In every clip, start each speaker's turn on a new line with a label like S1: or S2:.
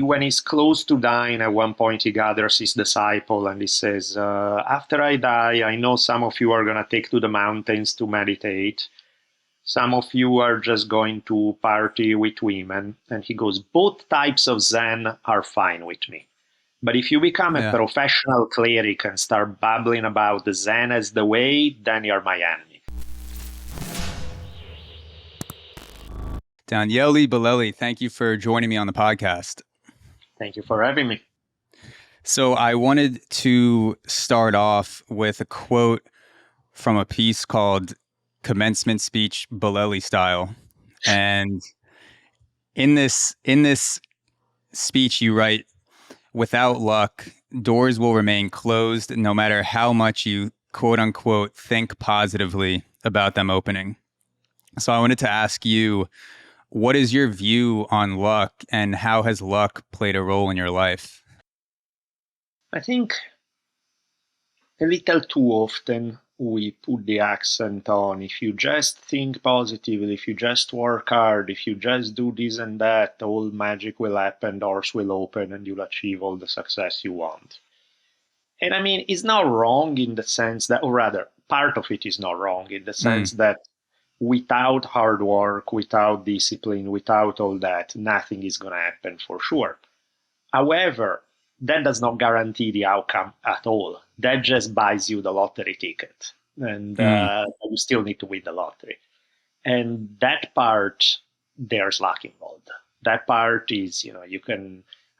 S1: when he's close to dying, at one point he gathers his disciple and he says, after I die, I know some of you are going to take to the mountains to meditate. Some of you are just going to party with women. And he goes, both types of Zen are fine with me. But if you become a professional cleric and start babbling about the Zen as the way, then you're my enemy.
S2: Daniele Bolelli, thank you for joining me on the podcast.
S1: Thank you for having me.
S2: So I wanted to start off with a quote from a piece called Commencement Speech Bolelli Style. And in this speech you write, without luck, doors will remain closed no matter how much you quote unquote think positively about them opening. So I wanted to ask you, what is your view on luck and how has luck played a role in your life?
S1: I think a little too often we put the accent on, if you just think positively, if you just work hard, if you just do this and that, all magic will happen, doors will open, and you'll achieve all the success you want. And I mean, it's not wrong in the sense that, or rather, part of it is not wrong in the sense that without hard work, without discipline, without all that, nothing is going to happen for sure. However, that does not guarantee the outcome at all. That just buys you the lottery ticket. And you still need to win the lottery. And that part, there's luck involved. That part is,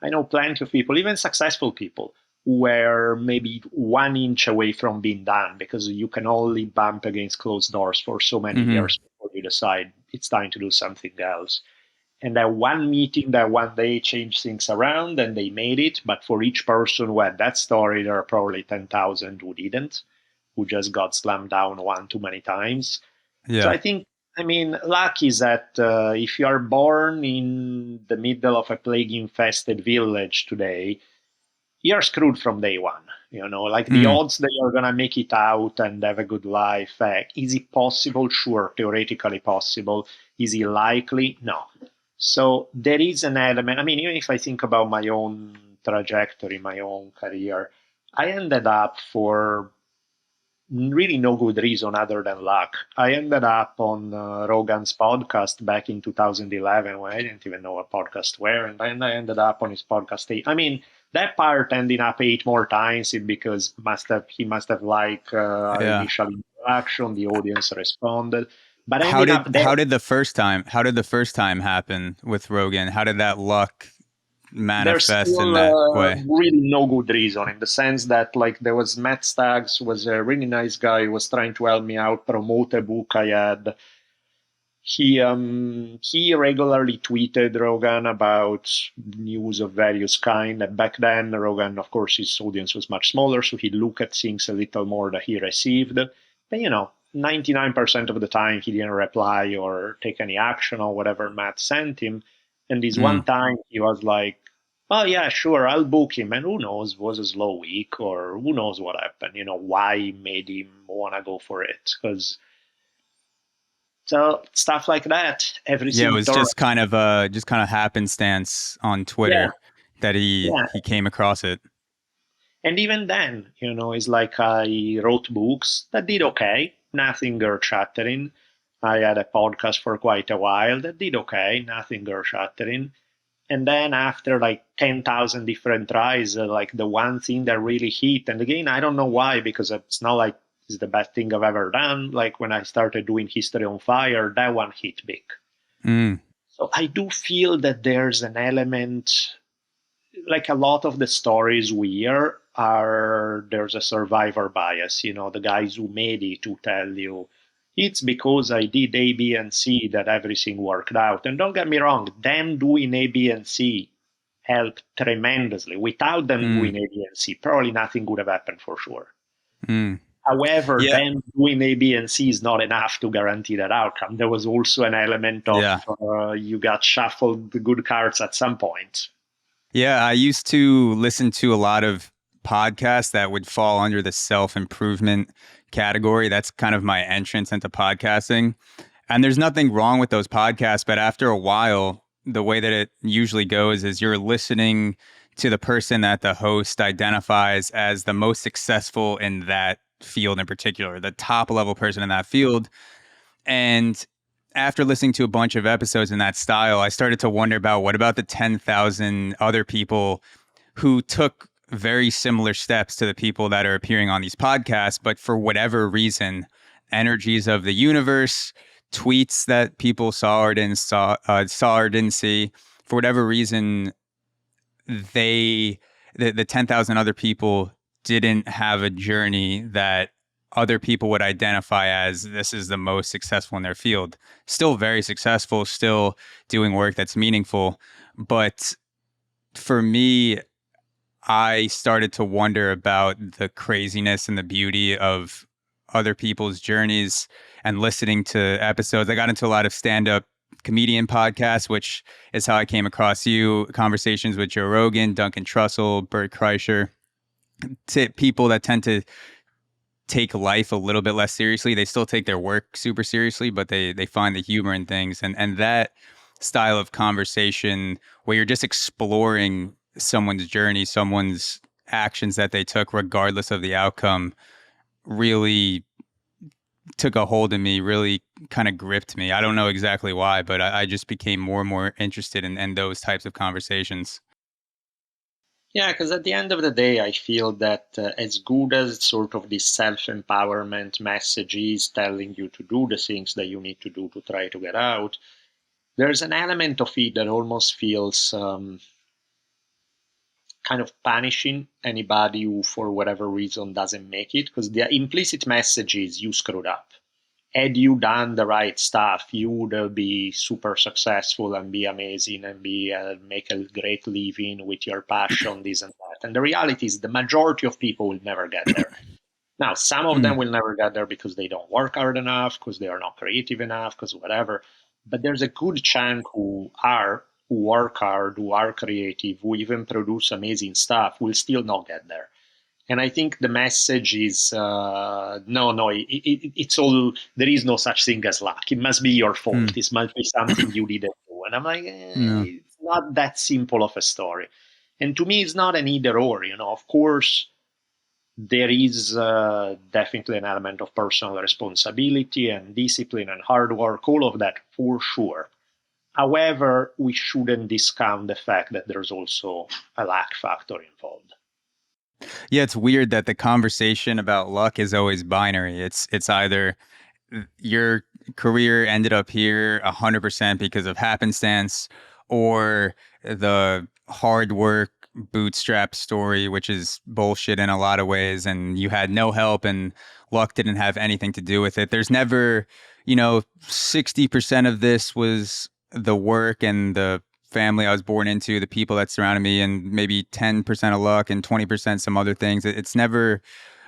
S1: I know plenty of people, even successful people, who were maybe 1 inch away from being done because you can only bump against closed doors for so many years before you decide it's time to do something else. And that one meeting, that one day changed things around and they made it. But for each person who had that story, there are probably 10,000 who didn't, who just got slammed down one too many times. Yeah. So I think, luck is that if you are born in the middle of a plague-infested village today, you're screwed from day one. The odds that you're going to make it out and have a good life, is it possible? Sure, theoretically possible. Is it likely? No. So there is an element. Even if I think about my own trajectory, my own career, I ended up for really no good reason other than luck. I ended up on Rogan's podcast back in 2011 when I didn't even know what podcasts were. And then I ended up on his podcast. That part ended up 8 more times because he must have liked our initial interaction. The audience responded. But
S2: how did the first time happen with Rogan? How did that luck manifest in that way?
S1: Really no good reason, in the sense that there was Matt Staggs, was a really nice guy who was trying to help me out promote a book I had. He regularly tweeted Rogan about news of various kind. And back then, Rogan, of course, his audience was much smaller, so he'd look at things a little more that he received. But 99% of the time he didn't reply or take any action on whatever Matt sent him. And this one time he was like, oh yeah, sure, I'll book him. And who knows, was a slow week or who knows what happened, why made him want to go for it. So stuff like that.
S2: It was just kind of happenstance on Twitter that he came across it.
S1: And even then, it's like I wrote books that did okay. Nothing earth-shattering. I had a podcast for quite a while that did okay, nothing earth-shattering. And then after 10,000 different tries, the one thing that really hit, and again, I don't know why, because it's not like it's the best thing I've ever done. When I started doing History on Fire, that one hit big. So I do feel that there's an element, a lot of the stories we hear there's a survivor bias, the guys who made it to tell you, it's because I did A, B, and C that everything worked out. And don't get me wrong, them doing A, B, and C helped tremendously. Without them doing A, B, and C, probably nothing would have happened for sure. However, them doing A, B, and C is not enough to guarantee that outcome. There was also an element of you got shuffled the good cards at some point.
S2: Yeah, I used to listen to a lot of podcasts that would fall under the self-improvement category. That's kind of my entrance into podcasting. And there's nothing wrong with those podcasts, but after a while, the way that it usually goes is you're listening to the person that the host identifies as the most successful in that field in particular, the top level person in that field. And after listening to a bunch of episodes in that style, I started to wonder about what about the 10,000 other people who took very similar steps to the people that are appearing on these podcasts, but for whatever reason, energies of the universe, tweets that people saw or didn't see, for whatever reason, the 10,000 other people didn't have a journey that other people would identify as this is the most successful in their field. Still very successful, still doing work that's meaningful. But for me, I started to wonder about the craziness and the beauty of other people's journeys and listening to episodes. I got into a lot of stand-up comedian podcasts, which is how I came across you, conversations with Joe Rogan, Duncan Trussell, Bert Kreischer, people that tend to take life a little bit less seriously. They still take their work super seriously, but they find the humor in things. And that style of conversation where you're just exploring someone's journey, someone's actions that they took, regardless of the outcome, really took a hold of me, really kind of gripped me. I don't know exactly why, but I just became more and more interested in those types of conversations.
S1: Yeah, because at the end of the day, I feel that as good as sort of this self-empowerment message is telling you to do the things that you need to do to try to get out, there's an element of it that almost feels kind of punishing anybody who, for whatever reason, doesn't make it. Because the implicit message is you screwed up. Had you done the right stuff, you would be super successful and be amazing and be make a great living with your passion, this and that. And the reality is the majority of people will never get there. Now, some of them will never get there because they don't work hard enough, because they are not creative enough, because whatever. But there's a good chunk who work hard, who are creative, who even produce amazing stuff, will still not get there. And I think the message is, it's all, there is no such thing as luck. It must be your fault. This must be something you didn't do. And I'm like, It's not that simple of a story. And to me, it's not an either or, Of course, there is definitely an element of personal responsibility and discipline and hard work, all of that for sure. However, we shouldn't discount the fact that there's also a luck factor involved.
S2: Yeah, it's weird that the conversation about luck is always binary. It's either your career ended up here 100% because of happenstance, or the hard work bootstrap story, which is bullshit in a lot of ways, and you had no help and luck didn't have anything to do with it. There's never, 60% of this was the work and the family I was born into, the people that surrounded me, and maybe 10% of luck and 20% some other things. It's never,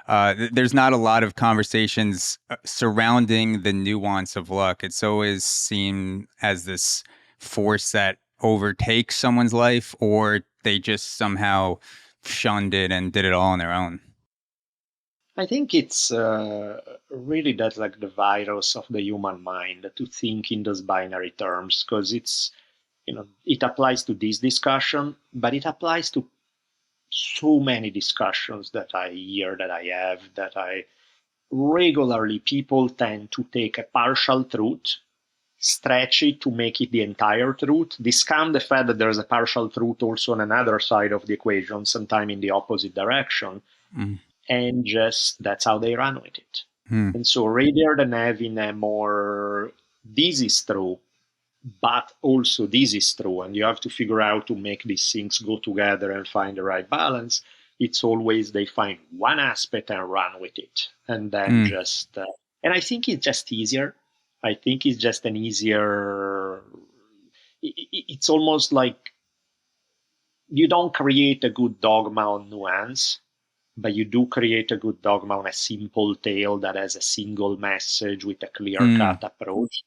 S2: there's not a lot of conversations surrounding the nuance of luck. It's always seen as this force that overtakes someone's life, or they just somehow shunned it and did it all on their own.
S1: I think it's really that's like the virus of the human mind to think in those binary terms, because it's, it applies to this discussion, but it applies to so many discussions that I hear, that I have, that I regularly, people tend to take a partial truth, stretch it to make it the entire truth, discount the fact that there's a partial truth also on another side of the equation, sometime in the opposite direction, and just that's how they run with it. And so rather than having a more, this is true, but also this is true, and you have to figure out to make these things go together and find the right balance, it's always they find one aspect and run with it. And then just, and I think it's just easier. I think it's just an easier, it's almost like you don't create a good dogma on nuance, but you do create a good dogma on a simple tale that has a single message with a clear-cut approach.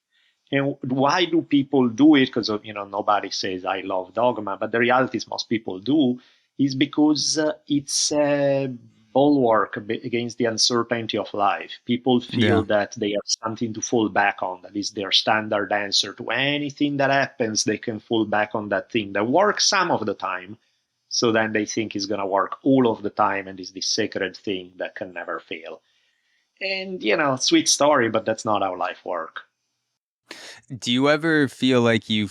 S1: And why do people do it? Because, nobody says, I love dogma, but the reality is most people do, is because it's a bulwark against the uncertainty of life. People feel that they have something to fall back on. That is their standard answer to anything that happens. They can fall back on that thing that works some of the time. So then they think it's going to work all of the time and is this sacred thing that can never fail. And, sweet story, but that's not how life works.
S2: Do you ever feel like you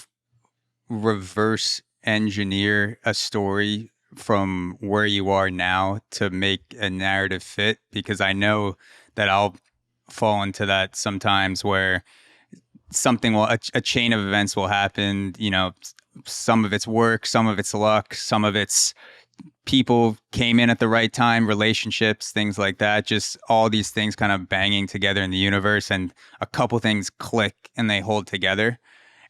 S2: reverse engineer a story from where you are now to make a narrative fit? Because I know that I'll fall into that sometimes where a chain of events will happen. Some of it's work, some of it's luck, some of it's people came in at the right time, relationships, things like that. Just all these things kind of banging together in the universe, and a couple things click and they hold together.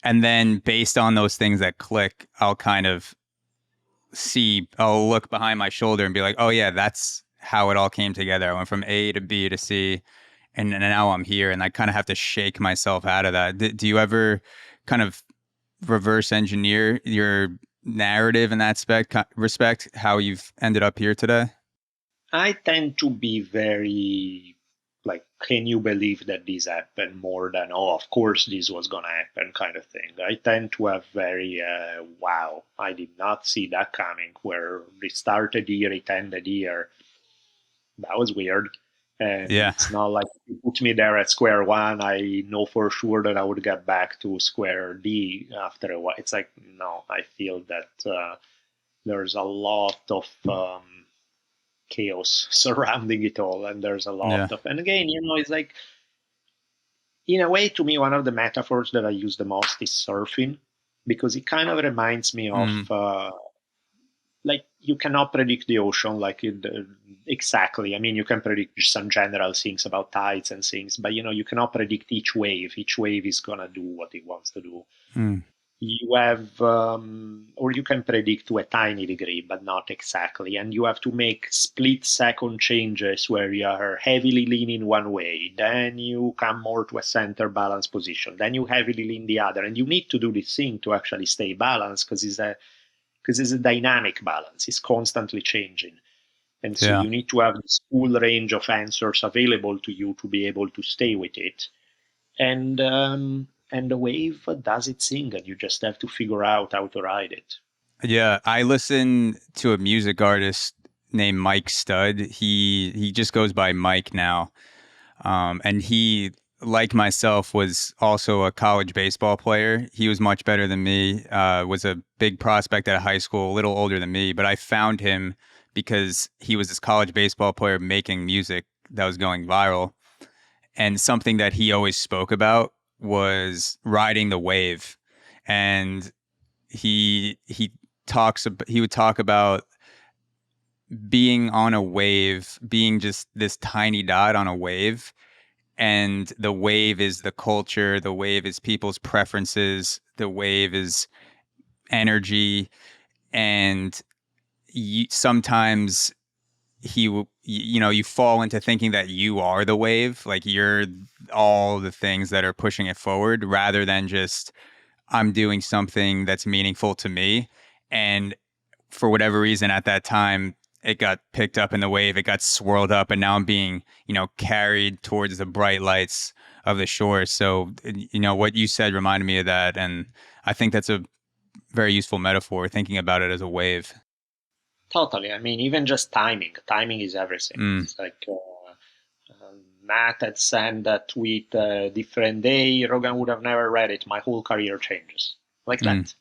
S2: And then based on those things that click, I'll look behind my shoulder and be like, oh yeah, that's how it all came together. I went from A to B to C, and now I'm here. And I kind of have to shake myself out of that. Do you ever kind of reverse engineer your narrative in that respect, how you've ended up here today?
S1: I tend to be very can you believe that this happened, more than, oh, of course this was going to happen kind of thing. I tend to have very, wow, I did not see that coming, where it started here, it ended here. That was weird. And It's not like you put me there at square one. I know for sure that I would get back to square D after a while. It's like, no, I feel that there's a lot of chaos surrounding it all, and there's a lot of, and again, it's like, in a way, to me, one of the metaphors that I use the most is surfing, because it kind of reminds me of you cannot predict the ocean exactly. I mean, you can predict some general things about tides and things, but you cannot predict each wave. Each wave is gonna do what it wants to do. You have, or you can predict to a tiny degree, but not exactly. And you have to make split-second changes where you are heavily leaning one way, then you come more to a center balance position, then you heavily lean the other. And you need to do this thing to actually stay balanced, because it's a dynamic balance. It's constantly changing. And so you need to have this full range of answers available to you to be able to stay with it. And the wave does its thing, and you just have to figure out how to ride it.
S2: Yeah, I listen to a music artist named Mike Stud. He just goes by Mike now. And he, like myself, was also a college baseball player. He was much better than me, was a big prospect at high school, a little older than me. But I found him because he was this college baseball player making music that was going viral. And something that he always spoke about was riding the wave. And he would talk about being on a wave, being just this tiny dot on a wave. And the wave is the culture, the wave is people's preferences, the wave is energy. And sometimes you fall into thinking that you are the wave, like you're all the things that are pushing it forward, rather than just, I'm doing something that's meaningful to me. And for whatever reason at that time, it got picked up in the wave, it got swirled up, and now I'm being, carried towards the bright lights of the shore. So, what you said reminded me of that. And I think that's a very useful metaphor, thinking about it as a wave.
S1: Totally. I mean, even just timing. Timing is everything. It's like Matt had sent that tweet a different day. Rogan would have never read it. My whole career changes. Like that.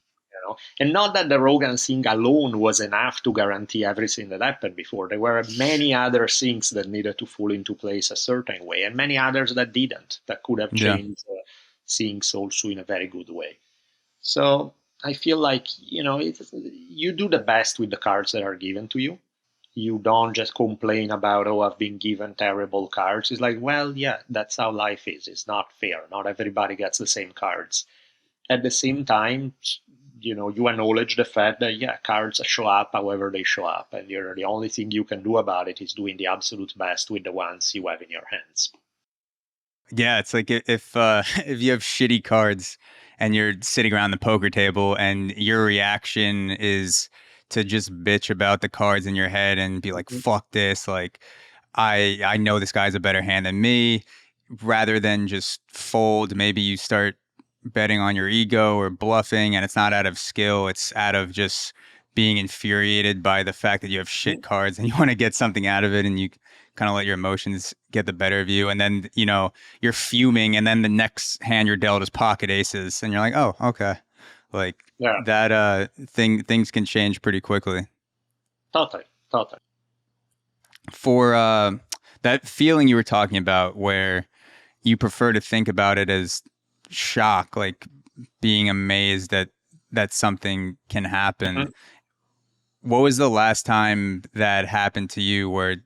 S1: And not that the Rogan thing alone was enough to guarantee everything that happened before. There were many other things that needed to fall into place a certain way, and many others that didn't, that could have changed things also in a very good way. So I feel like, you do the best with the cards that are given to you. You don't just complain about, oh, I've been given terrible cards. It's like, well, yeah, that's how life is. It's not fair. Not everybody gets the same cards. At the same time, you acknowledge the fact that, cards show up however they show up. And the only thing you can do about it is doing the absolute best with the ones you have in your hands.
S2: Yeah, it's like if you have shitty cards and you're sitting around the poker table and your reaction is to just bitch about the cards in your head and be like, fuck this, like I know this guy's a better hand than me, rather than just fold. Maybe you start betting on your ego or bluffing, and it's not out of skill, it's out of just being infuriated by the fact that you have shit cards and you want to get something out of it, and you kind of let your emotions get the better of you, and then you're fuming, and then the next hand you're dealt is pocket aces, and you're like, oh, okay, like that things can change pretty quickly.
S1: Totally.
S2: For that feeling you were talking about, where you prefer to think about it as shock, like being amazed that something can happen. What was the last time that happened to you, where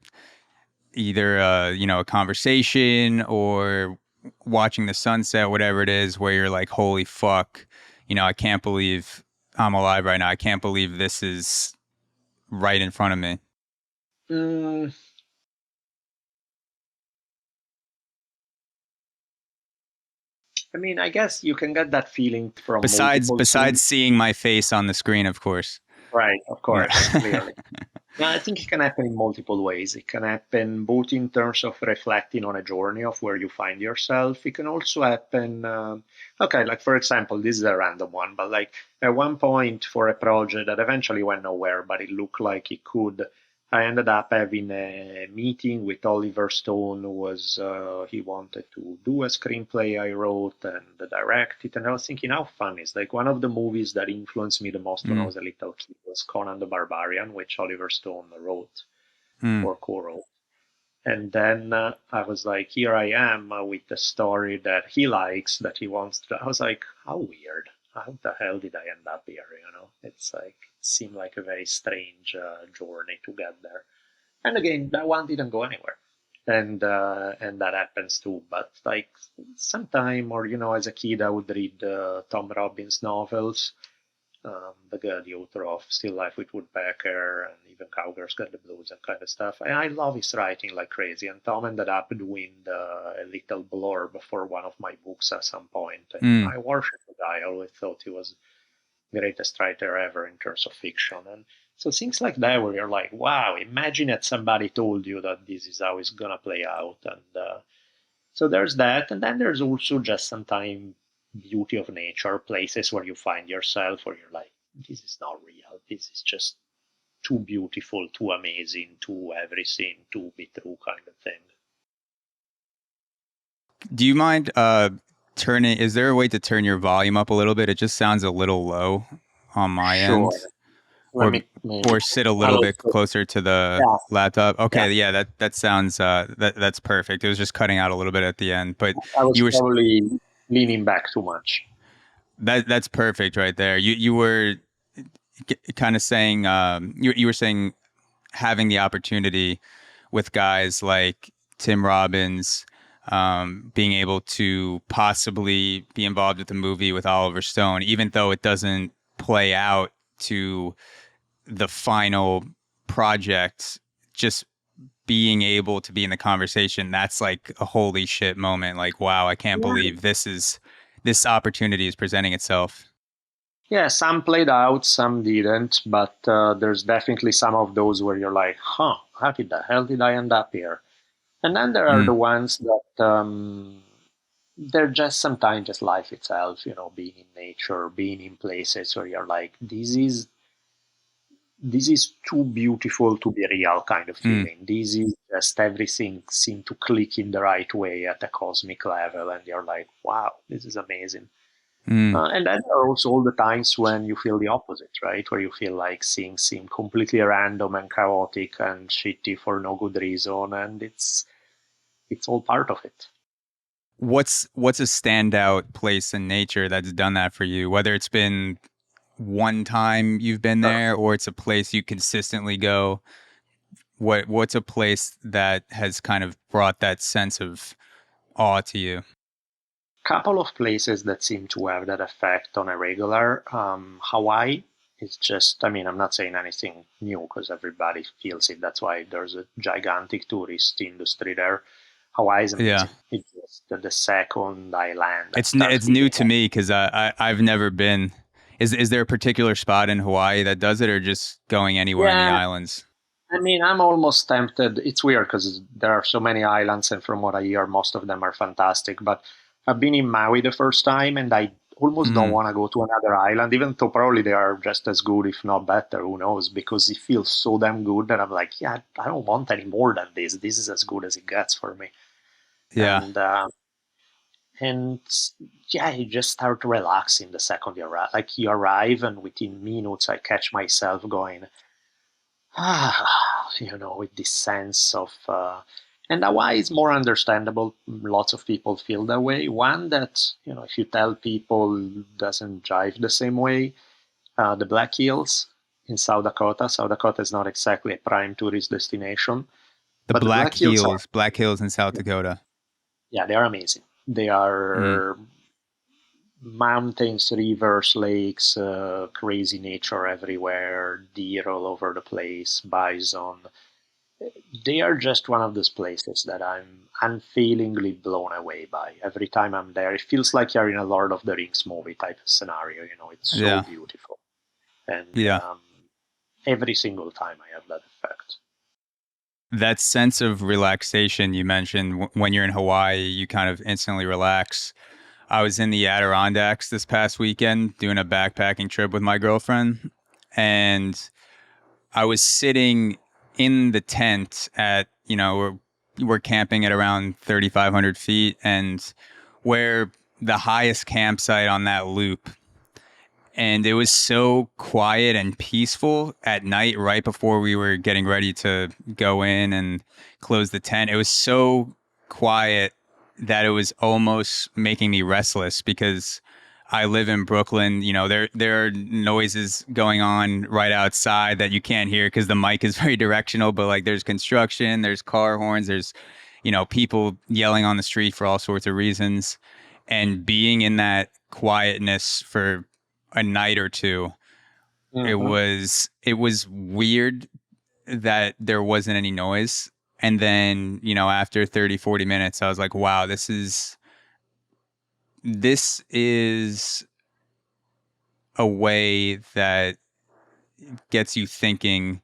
S2: either a conversation or watching the sunset, whatever it is, where you're like, holy fuck, I can't believe I'm alive right now. I can't believe this is right in front of me.
S1: I mean, I guess you can get that feeling from
S2: besides seeing my face on the screen, of course.
S1: Right, of course, clearly. No, I think it can happen in multiple ways. It can happen both in terms of reflecting on a journey of where you find yourself. It can also happen, like for example, this is a random one, but like at one point for a project that eventually went nowhere, but it looked like it could, I ended up having a meeting with Oliver Stone, who was, he wanted to do a screenplay I wrote and direct it. And I was thinking, how fun is, like, one of the movies that influenced me the most when I was a little kid was Conan the Barbarian, which Oliver Stone wrote or co-wrote. And then I was like, here I am with the story that he likes, that he wants to. I was like, how weird. How the hell did I end up here? It's like, it seemed like a very strange journey to get there. And again, that one didn't go anywhere. And that happens too. But like sometime, or, as a kid, I would read Tom Robbins novels. The author of Still Life with Woodpecker and even Cowgirls Get the Blues and kind of stuff. And I love his writing like crazy. And Tom ended up doing a little blurb for one of my books at some point. And I worship the guy. I always thought he was the greatest writer ever in terms of fiction. And so things like that, where you're like, wow, imagine that somebody told you that this is how it's going to play out. And so there's that. And then there's also just sometimes beauty of nature, places where you find yourself, where you're like, this is not real. This is just too beautiful, too amazing, too everything, too be true kind of thing.
S2: Do you mind is there a way to turn your volume up a little bit? It just sounds a little low on my end. Or sit a little bit closer to the laptop. Okay, yeah, that sounds that's perfect. It was just cutting out a little bit at the end, but
S1: I was probably leaning back too much.
S2: That's perfect right there. You were kind of saying you were saying having the opportunity with guys like Tim Robbins, being able to possibly be involved with the movie with Oliver Stone, even though it doesn't play out to the final project, just being able to be in the conversation, that's like a holy shit moment. Like, wow, I can't believe this opportunity is presenting itself.
S1: Yeah, some played out, some didn't, but there's definitely some of those where you're like, how the hell did I end up here? And then there are the ones that they're just sometimes just life itself, being in nature, being in places where you're like, this is too beautiful to be real kind of feeling. This is just everything seemed to click in the right way at a cosmic level, and you're like, wow, this is amazing. And then there are also all the times when you feel the opposite, right? Where you feel like things seem completely random and chaotic and shitty for no good reason, and it's all part of it.
S2: What's a standout place in nature that's done that for you? Whether it's been one time you've been there, or it's a place you consistently go. What's a place that has kind of brought that sense of awe to you?
S1: Couple of places that seem to have that effect on a regular. Hawaii is just, I'm not saying anything new because everybody feels it. That's why there's a gigantic tourist industry there. Hawaii is amazing. Yeah. It's just the second I land.
S2: It's new to me because I've never been. Is there a particular spot in Hawaii that does it, or just going anywhere in the islands?
S1: I mean, I'm almost tempted. It's weird because there are so many islands, and from what I hear, most of them are fantastic. But I've been in Maui the first time, and I almost don't want to go to another island, even though probably they are just as good, if not better. Who knows? Because it feels so damn good that I'm like, yeah, I don't want any more than this. This is as good as it gets for me.
S2: Yeah.
S1: And yeah, you just start relaxing the second you arrive. Like you arrive, and within minutes, I catch myself going, with this sense of, and why is more understandable. Lots of people feel that way. One that, if you tell people doesn't jive the same way, the Black Hills in South Dakota. South Dakota is not exactly a prime tourist destination.
S2: The Black Hills in South Dakota.
S1: Yeah, they are amazing. They are mountains, rivers, lakes, crazy nature everywhere, deer all over the place, bison. They are just one of those places that I'm unfailingly blown away by. Every time I'm there, it feels like you're in a Lord of the Rings movie type of scenario. It's so beautiful. And every single time I have that effect.
S2: That sense of relaxation you mentioned, when you're in Hawaii, you kind of instantly relax. I was in the Adirondacks this past weekend doing a backpacking trip with my girlfriend, and I was sitting in the tent at, we're camping at around 3,500 feet, and we're the highest campsite on that loop. And it was so quiet and peaceful at night, right before we were getting ready to go in and close the tent. It was so quiet that it was almost making me restless, because I live in Brooklyn. There are noises going on right outside that you can't hear because the mic is very directional, but like there's construction, there's car horns, there's, people yelling on the street for all sorts of reasons. And being in that quietness for a night or two, it was weird that there wasn't any noise. And then, after 30, 40 minutes, I was like, wow, this is a way that gets you thinking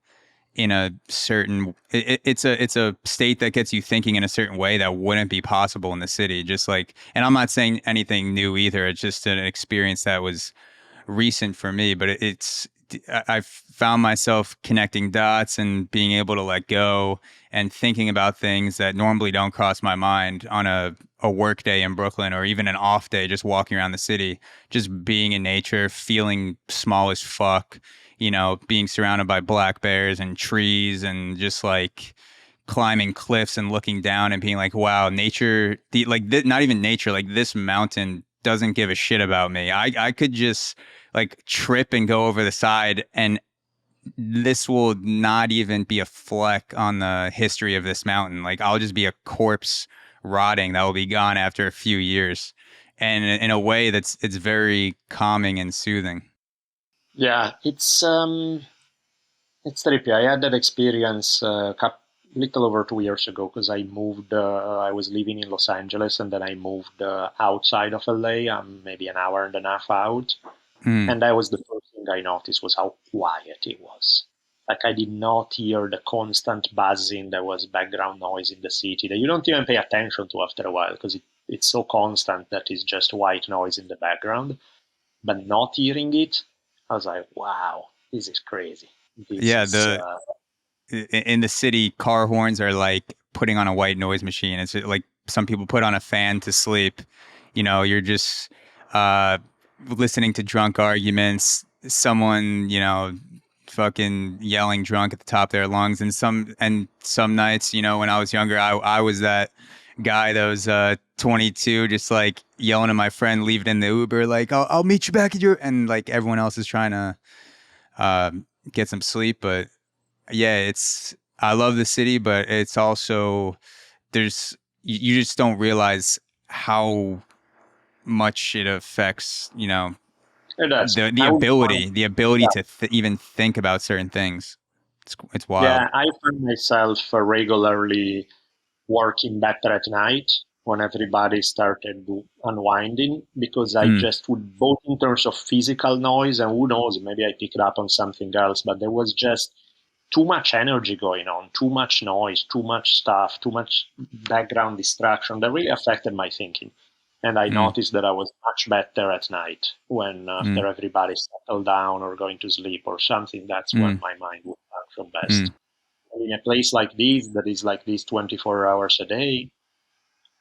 S2: in a certain, it's a state that gets you thinking in a certain way that wouldn't be possible in the city. Just like, and I'm not saying anything new either. It's just an experience that was recent for me, but I've found myself connecting dots and being able to let go and thinking about things that normally don't cross my mind on a work day in Brooklyn, or even an off day, just walking around the city, just being in nature, feeling small as fuck, being surrounded by black bears and trees, and just like climbing cliffs and looking down and being like, wow, nature, not even nature, like this mountain doesn't give a shit about me. I could just like trip and go over the side, and this will not even be a fleck on the history of this mountain. Like I'll just be a corpse rotting that will be gone after a few years. And in a way it's very calming and soothing.
S1: Yeah, it's trippy. I had that experience little over 2 years ago, because I moved. I was living in Los Angeles, and then I moved outside of LA, maybe an hour and a half out. And that was the first thing I noticed, was how quiet it was. Like I did not hear the constant buzzing that was background noise in the city that you don't even pay attention to after a while, because it's so constant that it's just white noise in the background. But not hearing it, I was like, wow, this is crazy.
S2: In the city, car horns are like putting on a white noise machine. It's like some people put on a fan to sleep. You're just listening to drunk arguments, someone, fucking yelling drunk at the top of their lungs. And some nights, when I was younger, I was that guy that was 22, just like yelling at my friend, leave it in the Uber, like, I'll meet you back at your, and like everyone else is trying to get some sleep. But yeah, I love the city, but it's also, you just don't realize how much it affects,
S1: It does.
S2: the ability to even think about certain things. It's wild.
S1: Yeah, I find myself regularly working better at night when everybody started unwinding, because I just would, both in terms of physical noise, and who knows, maybe I picked up on something else, but there was just too much energy going on, too much noise, too much stuff, too much background distraction that really affected my thinking. And I noticed that I was much better at night when after everybody settled down or going to sleep or something. That's when my mind would function best. In a place like this, that is like this 24 hours a day,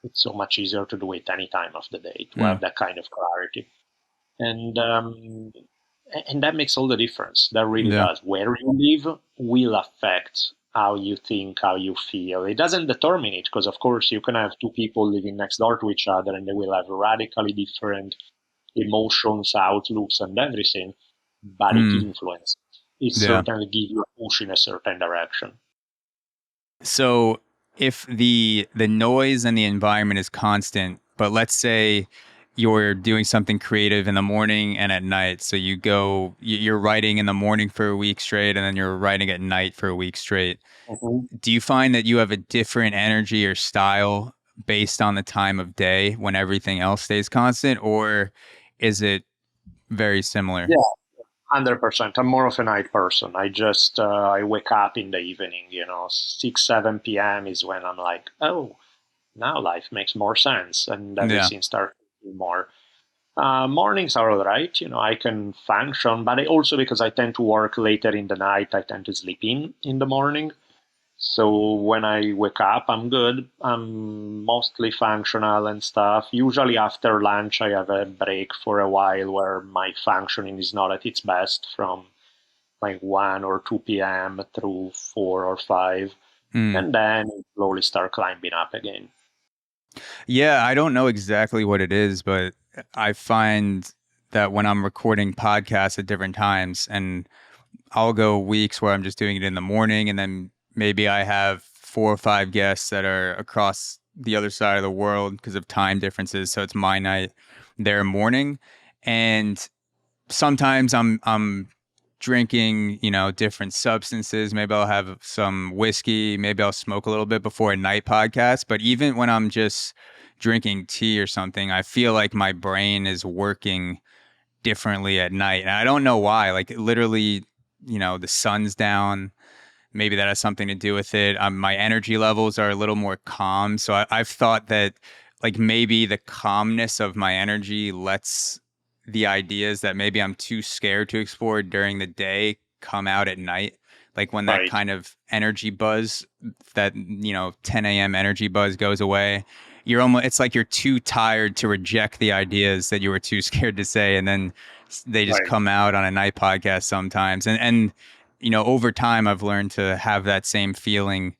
S1: it's so much easier to do it any time of the day, to have that kind of clarity. And that makes all the difference. That really does. Where you live will affect how you think, how you feel. It doesn't determine it, because of course you can have two people living next door to each other and they will have radically different emotions, outlooks, and everything, but it influences. It certainly gives you a push in a certain direction.
S2: So if the noise and the environment is constant, but let's say you're doing something creative in the morning and at night. So you're writing in the morning for a week straight, and then you're writing at night for a week straight. Do you find that you have a different energy or style based on the time of day when everything else stays constant, or is it very similar?
S1: Yeah, 100%. I'm more of a night person. I wake up in the evening, 6, 7 p.m. is when I'm like, oh, now life makes more sense, and everything starts more. Mornings are all right. I can function, but also because I tend to work later in the night, I tend to sleep in the morning. So when I wake up, I'm good. I'm mostly functional and stuff. Usually after lunch, I have a break for a while where my functioning is not at its best, from like 1 or 2 p.m. through 4 or 5. And then slowly start climbing up again.
S2: Yeah, I don't know exactly what it is, but I find that when I'm recording podcasts at different times, and I'll go weeks where I'm just doing it in the morning, and then maybe I have 4 or 5 guests that are across the other side of the world because of time differences. So it's my night, their morning. And sometimes I'm drinking, different substances. Maybe I'll have some whiskey. Maybe I'll smoke a little bit before a night podcast. But even when I'm just drinking tea or something, I feel like my brain is working differently at night. And I don't know why. Like literally, the sun's down. Maybe that has something to do with it. My energy levels are a little more calm. So I've thought that like maybe the calmness of my energy lets the ideas that maybe I'm too scared to explore during the day come out at night. Like when that kind of energy buzz, that 10 a.m. energy buzz goes away, it's like you're too tired to reject the ideas that you were too scared to say, and then they just come out on a night podcast sometimes. And over time I've learned to have that same feeling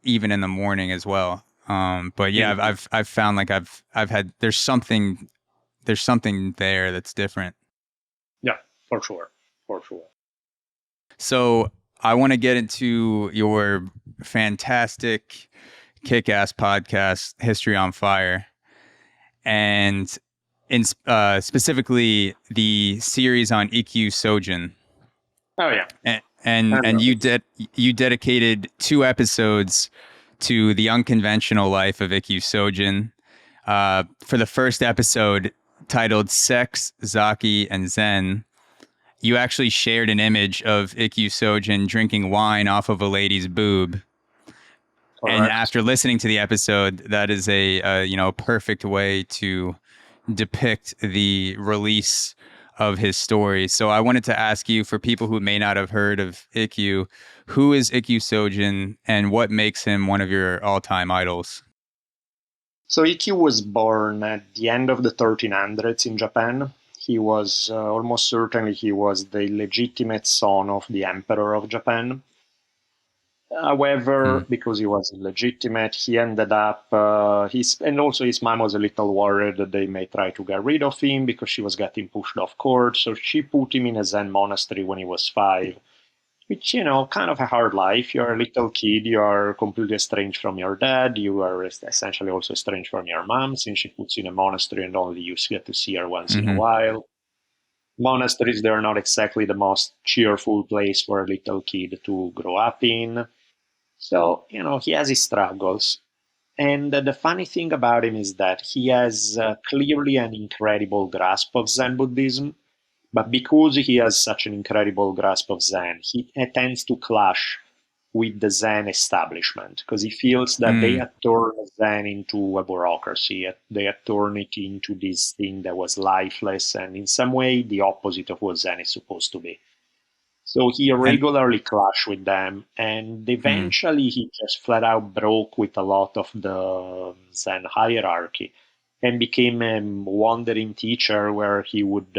S2: even in the morning as well. But yeah, I've found like I've had there's something there that's different.
S1: Yeah, for sure.
S2: So I want to get into your fantastic kick-ass podcast, History on Fire, and in specifically the series on Ikkyu Sojun.
S1: Oh yeah.
S2: And you dedicated 2 episodes to the unconventional life of Ikkyu Sojun. For the first episode, titled Sex, Zaki, and Zen, you actually shared an image of Ikkyu Sojun drinking wine off of a lady's boob. Correct. And after listening to the episode, that is a perfect way to depict the release of his story. So I wanted to ask you, for people who may not have heard of Ikkyu, who is Ikkyu Sojun and what makes him one of your all-time idols?
S1: So Ikkyu was born at the end of the 1300s in Japan. He was almost certainly the legitimate son of the emperor of Japan. However, because he was illegitimate, he ended up, and also his mom was a little worried that they may try to get rid of him because she was getting pushed off court. So she put him in a Zen monastery when he was 5. Which, kind of a hard life. You're a little kid, you are completely estranged from your dad, you are essentially also estranged from your mom, since she puts you in a monastery and only you get to see her once in a while. Monasteries, they're not exactly the most cheerful place for a little kid to grow up in. So, he has his struggles. And the funny thing about him is that he has clearly an incredible grasp of Zen Buddhism, but because he has such an incredible grasp of Zen, he tends to clash with the Zen establishment because he feels that they had turned Zen into a bureaucracy. They had turned it into this thing that was lifeless and in some way the opposite of what Zen is supposed to be. So he
S2: And
S1: regularly clashed with them, and eventually he just flat out broke with a lot of the Zen hierarchy and became a wandering teacher where he would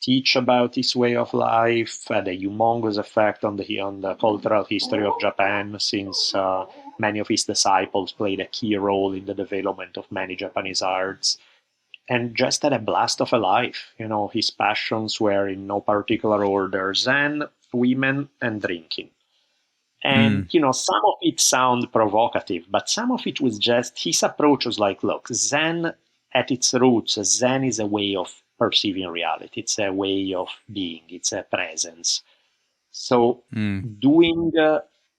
S1: teach about his way of life, had a humongous effect on the cultural history of Japan, since many of his disciples played a key role in the development of many Japanese arts, and just had a blast of a life. His passions were in no particular order: Zen, women, and drinking. And, some of it sound provocative, but some of it was just his approach was like, look, Zen at its roots, Zen is a way of perceiving reality. It's a way of being. It's a presence. So doing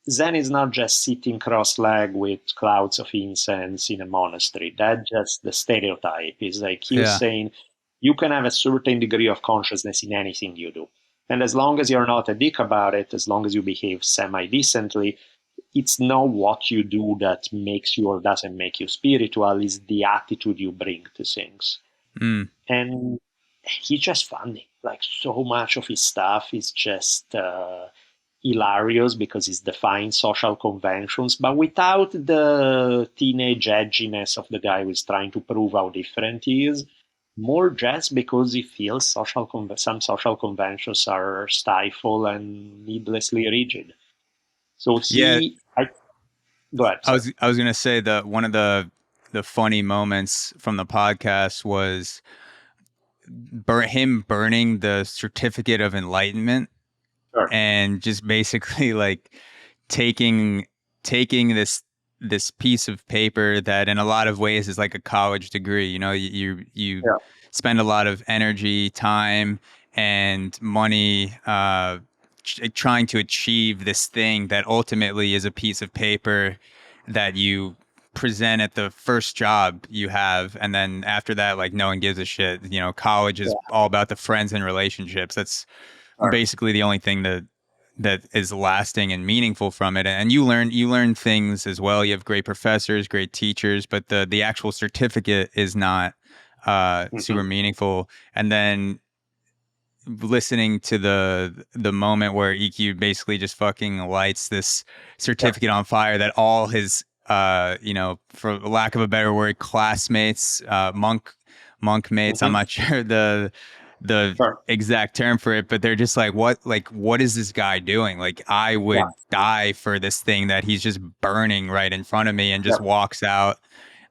S1: Zen is not just sitting cross-legged with clouds of incense in a monastery. That's just the stereotype. It's like he's saying you can have a certain degree of consciousness in anything you do. And as long as you're not a dick about it, as long as you behave semi-decently, it's not what you do that makes you or doesn't make you spiritual, it's the attitude you bring to things. And he's just funny. Like, so much of his stuff is just hilarious because he's defying social conventions, but without the teenage edginess of the guy who's trying to prove how different he is. More just because he feels some social conventions are stifled and needlessly rigid. So go ahead.
S2: I was going to say that one of the funny moments from the podcast was him burning the certificate of enlightenment.
S1: Sure.
S2: And just basically like taking this piece of paper that in a lot of ways is like a college degree. You spend a lot of energy, time, and money trying to achieve this thing that ultimately is a piece of paper that you present at the first job you have, and then after that, like, no one gives a shit. College is all about the friends and relationships. That's basically the only thing that is lasting and meaningful from it. And you learn things as well. You have great professors, great teachers, but the actual certificate is not super meaningful. And then listening to the moment where Ikkyu basically just fucking lights this certificate on fire that all his for lack of a better word, classmates, monk mates, I'm not sure the exact term for it, but they're just like, what is this guy doing? Like, I would die for this thing that he's just burning right in front of me, and just walks out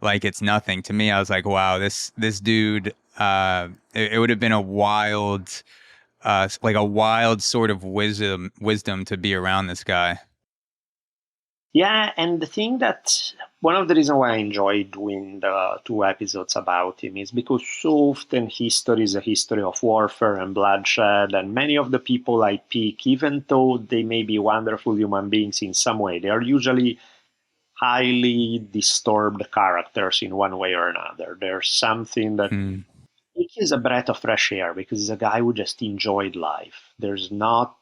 S2: like it's nothing. To me, I was like, wow, this dude, it would have been a wild sort of wisdom to be around this guy.
S1: Yeah, and the thing that one of the reasons why I enjoy doing the 2 episodes about him is because so often history is a history of warfare and bloodshed, and many of the people I pick, even though they may be wonderful human beings in some way, they are usually highly disturbed characters in one way or another. There's something that it is a breath of fresh air because he's a guy who just enjoyed life. There's not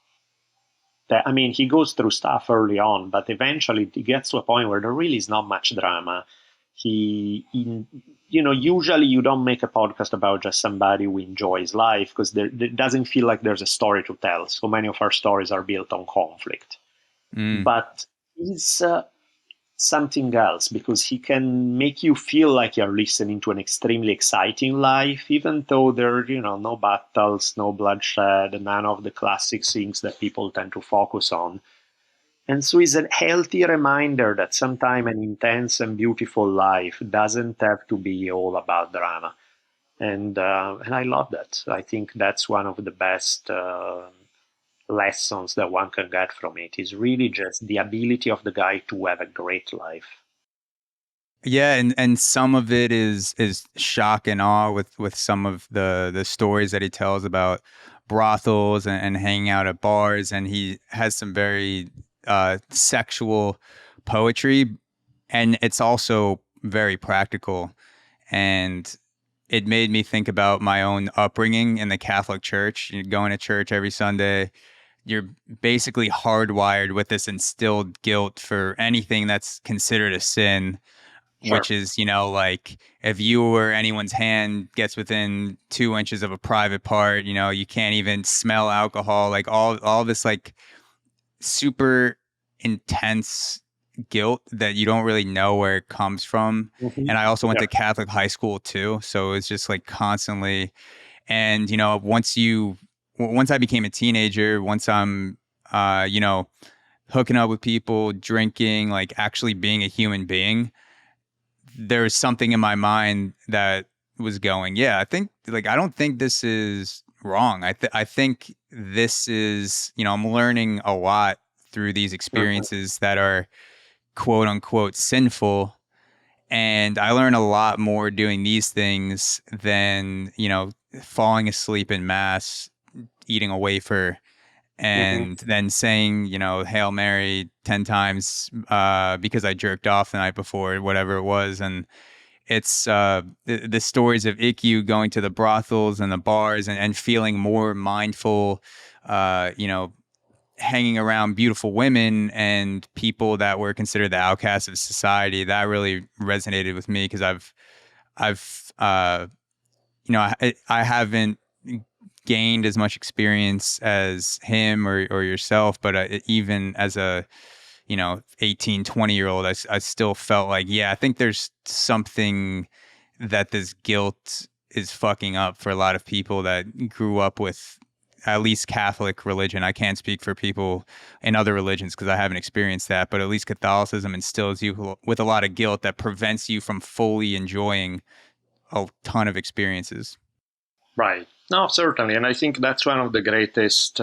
S1: he goes through stuff early on, but eventually it gets to a point where there really is not much drama. Usually you don't make a podcast about just somebody who enjoys life because it doesn't feel like there's a story to tell. So many of our stories are built on conflict. But he's something else because he can make you feel like you're listening to an extremely exciting life, even though there are, no battles, no bloodshed, none of the classic things that people tend to focus on. And so it's a healthy reminder that sometimes an intense and beautiful life doesn't have to be all about drama. And I love that. I think that's one of the best lessons that one can get from it, is really just the ability of the guy to have a great life.
S2: Yeah, and some of it is shock and awe with some of the stories that he tells about brothels and hanging out at bars, and he has some very sexual poetry, and it's also very practical. And it made me think about my own upbringing in the Catholic Church. You're going to church every Sunday. You're basically hardwired with this instilled guilt for anything that's considered a sin,
S1: Sure.
S2: which is, like if you or anyone's hand gets within 2 inches of a private part, you can't even smell alcohol, like all this like super intense guilt that you don't really know where it comes from.
S1: Mm-hmm.
S2: And I also went
S1: Yeah.
S2: to Catholic high school too. So it's just like constantly. And, once I became a teenager, once I'm, hooking up with people, drinking, like actually being a human being, there was something in my mind that was going, yeah, I don't think this is wrong. I think this is, I'm learning a lot through these experiences that are quote unquote sinful. And I learn a lot more doing these things than, falling asleep in mass, eating a wafer, and then saying, Hail Mary 10 times because I jerked off the night before, whatever it was. And it's the stories of Ikkyu going to the brothels and the bars and feeling more mindful, hanging around beautiful women and people that were considered the outcasts of society. That really resonated with me because I haven't gained as much experience as him or yourself, but even as a 18, 20-year-old, I still felt like, I think there's something that this guilt is fucking up for a lot of people that grew up with at least Catholic religion. I can't speak for people in other religions because I haven't experienced that, but at least Catholicism instills you with a lot of guilt that prevents you from fully enjoying a ton of experiences.
S1: Right. No, certainly. And I think that's one of the greatest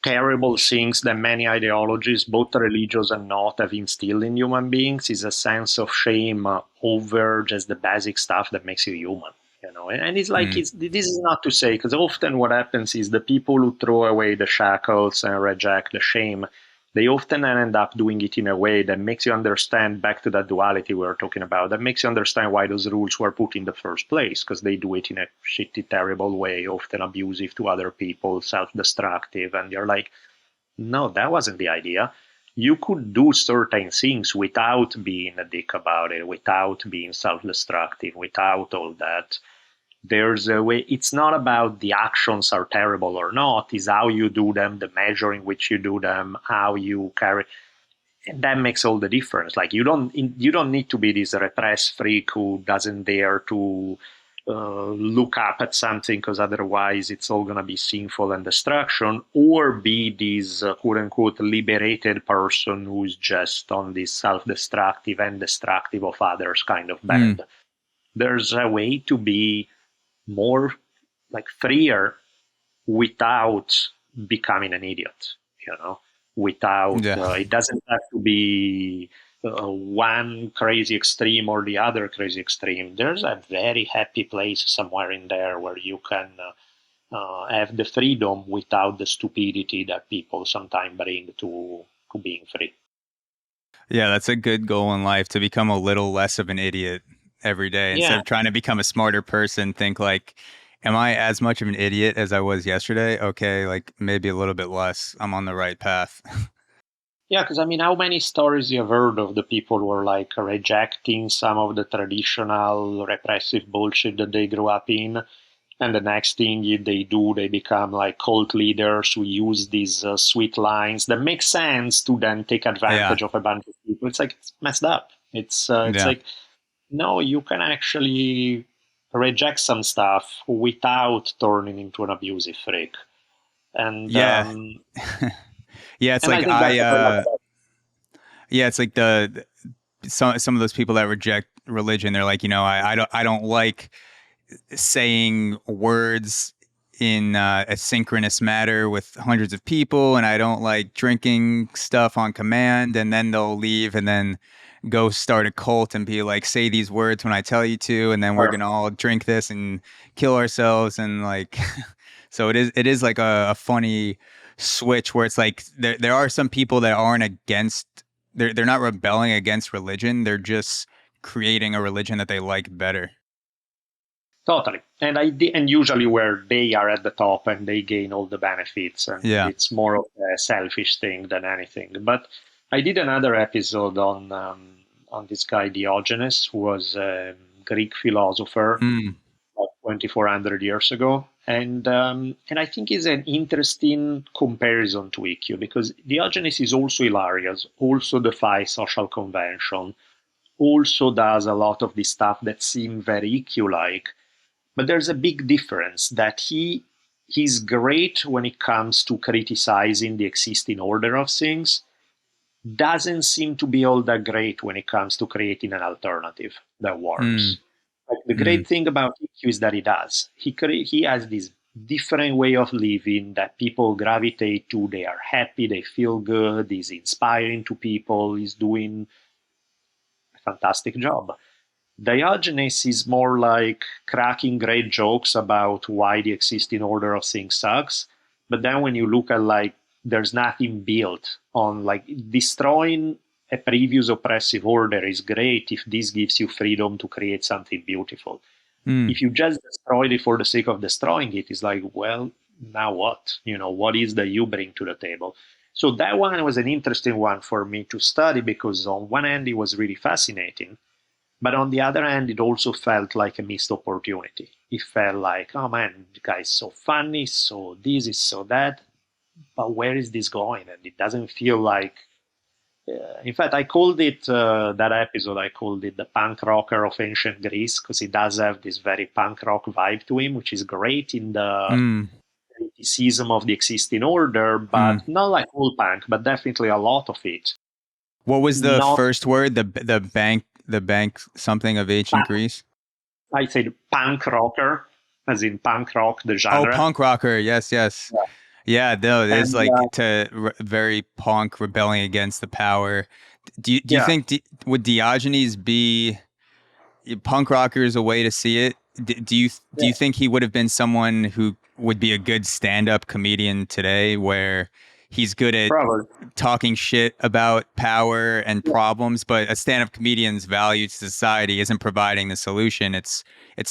S1: terrible things that many ideologies, both religious and not, have instilled in human beings is a sense of shame over just the basic stuff that makes you human. And it's like, this is not to say, because often what happens is the people who throw away the shackles and reject the shame, they often end up doing it in a way that makes you understand, back to that duality we were talking about, that makes you understand why those rules were put in the first place, because they do it in a shitty, terrible way, often abusive to other people, self-destructive, and you're like, no, that wasn't the idea. You could do certain things without being a dick about it, without being self-destructive, without all that. There's a way. It's not about the actions are terrible or not. It's how you do them, the measure in which you do them, how you carry. And that makes all the difference. Like you don't need to be this repressed freak who doesn't dare to look up at something because otherwise it's all going to be sinful and destruction, or be this quote unquote liberated person who's just on this self-destructive and destructive of others kind of band. There's a way to be more like freer without becoming an idiot, without it doesn't have to be one crazy extreme or the other crazy extreme. There's a very happy place somewhere in there where you can have the freedom without the stupidity that people sometimes bring to being free.
S2: Yeah, that's a good goal in life, to become a little less of an idiot every day. Instead of trying to become a smarter person, think like, am I as much of an idiot as I was yesterday? Okay, like maybe a little bit less. I'm on the right path.
S1: Yeah, because how many stories you have heard of the people who are like rejecting some of the traditional repressive bullshit that they grew up in, and the next thing they do, they become like cult leaders who use these sweet lines that make sense to then take advantage of a bunch of people. It's like, it's messed up. It's like, no, you can actually reject some stuff without turning into an abusive freak. And
S2: it's like it's like some of those people that reject religion, they're like, I don't like saying words in a synchronous matter with hundreds of people, and I don't like drinking stuff on command. And then they'll leave and then go start a cult and be like, say these words when I tell you to, and then we're gonna all drink this and kill ourselves. And like, so it is like a funny switch where it's like there are some people that aren't against they're not rebelling against religion. They're just creating a religion that they like better.
S1: Totally. And usually where they are at the top and they gain all the benefits, and
S2: Yeah.
S1: it's more of a selfish thing than anything. But I did another episode on this guy Diogenes, who was a Greek philosopher like 2,400 years ago, and I think it's an interesting comparison to Ikkyu, because Diogenes is also hilarious, also defies social convention, also does a lot of the stuff that seem very Ikkyu-like. But there's a big difference that he's great when it comes to criticizing the existing order of things, doesn't seem to be all that great when it comes to creating an alternative that works. Like the great thing about EQ is that he does. He has this different way of living that people gravitate to. They are happy, they feel good, he's inspiring to people, he's doing a fantastic job. Diogenes is more like cracking great jokes about why the existing order of things sucks. But then when you look at like, there's nothing built on like destroying a previous oppressive order is great if this gives you freedom to create something beautiful. If you just destroyed it for the sake of destroying it, it's like, well, now what? You know, what is that you bring to the table? So that one was an interesting one for me to study, because on one hand, it was really fascinating. But on the other hand, it also felt like a missed opportunity. It felt like, oh man, the guy's so funny, so this is so that. But where is this going? And it doesn't feel like. In fact, I called it, that episode, I called it the punk rocker of ancient Greece, because he does have this very punk rock vibe to him, which is great in the criticism of the existing order, but not like all punk, but definitely a lot of it.
S2: What was the first word? The bank something of ancient Greece?
S1: I said punk rocker, as in punk rock, the genre.
S2: Oh, punk rocker. Yes. Yeah, no, there's like very punk, rebelling against the power. Do you think, would Diogenes be punk rocker is a way to see it? Do you think he would have been someone who would be a good stand-up comedian today, where he's good at talking shit about power and problems, but a stand-up comedian's value to society isn't providing the solution. It's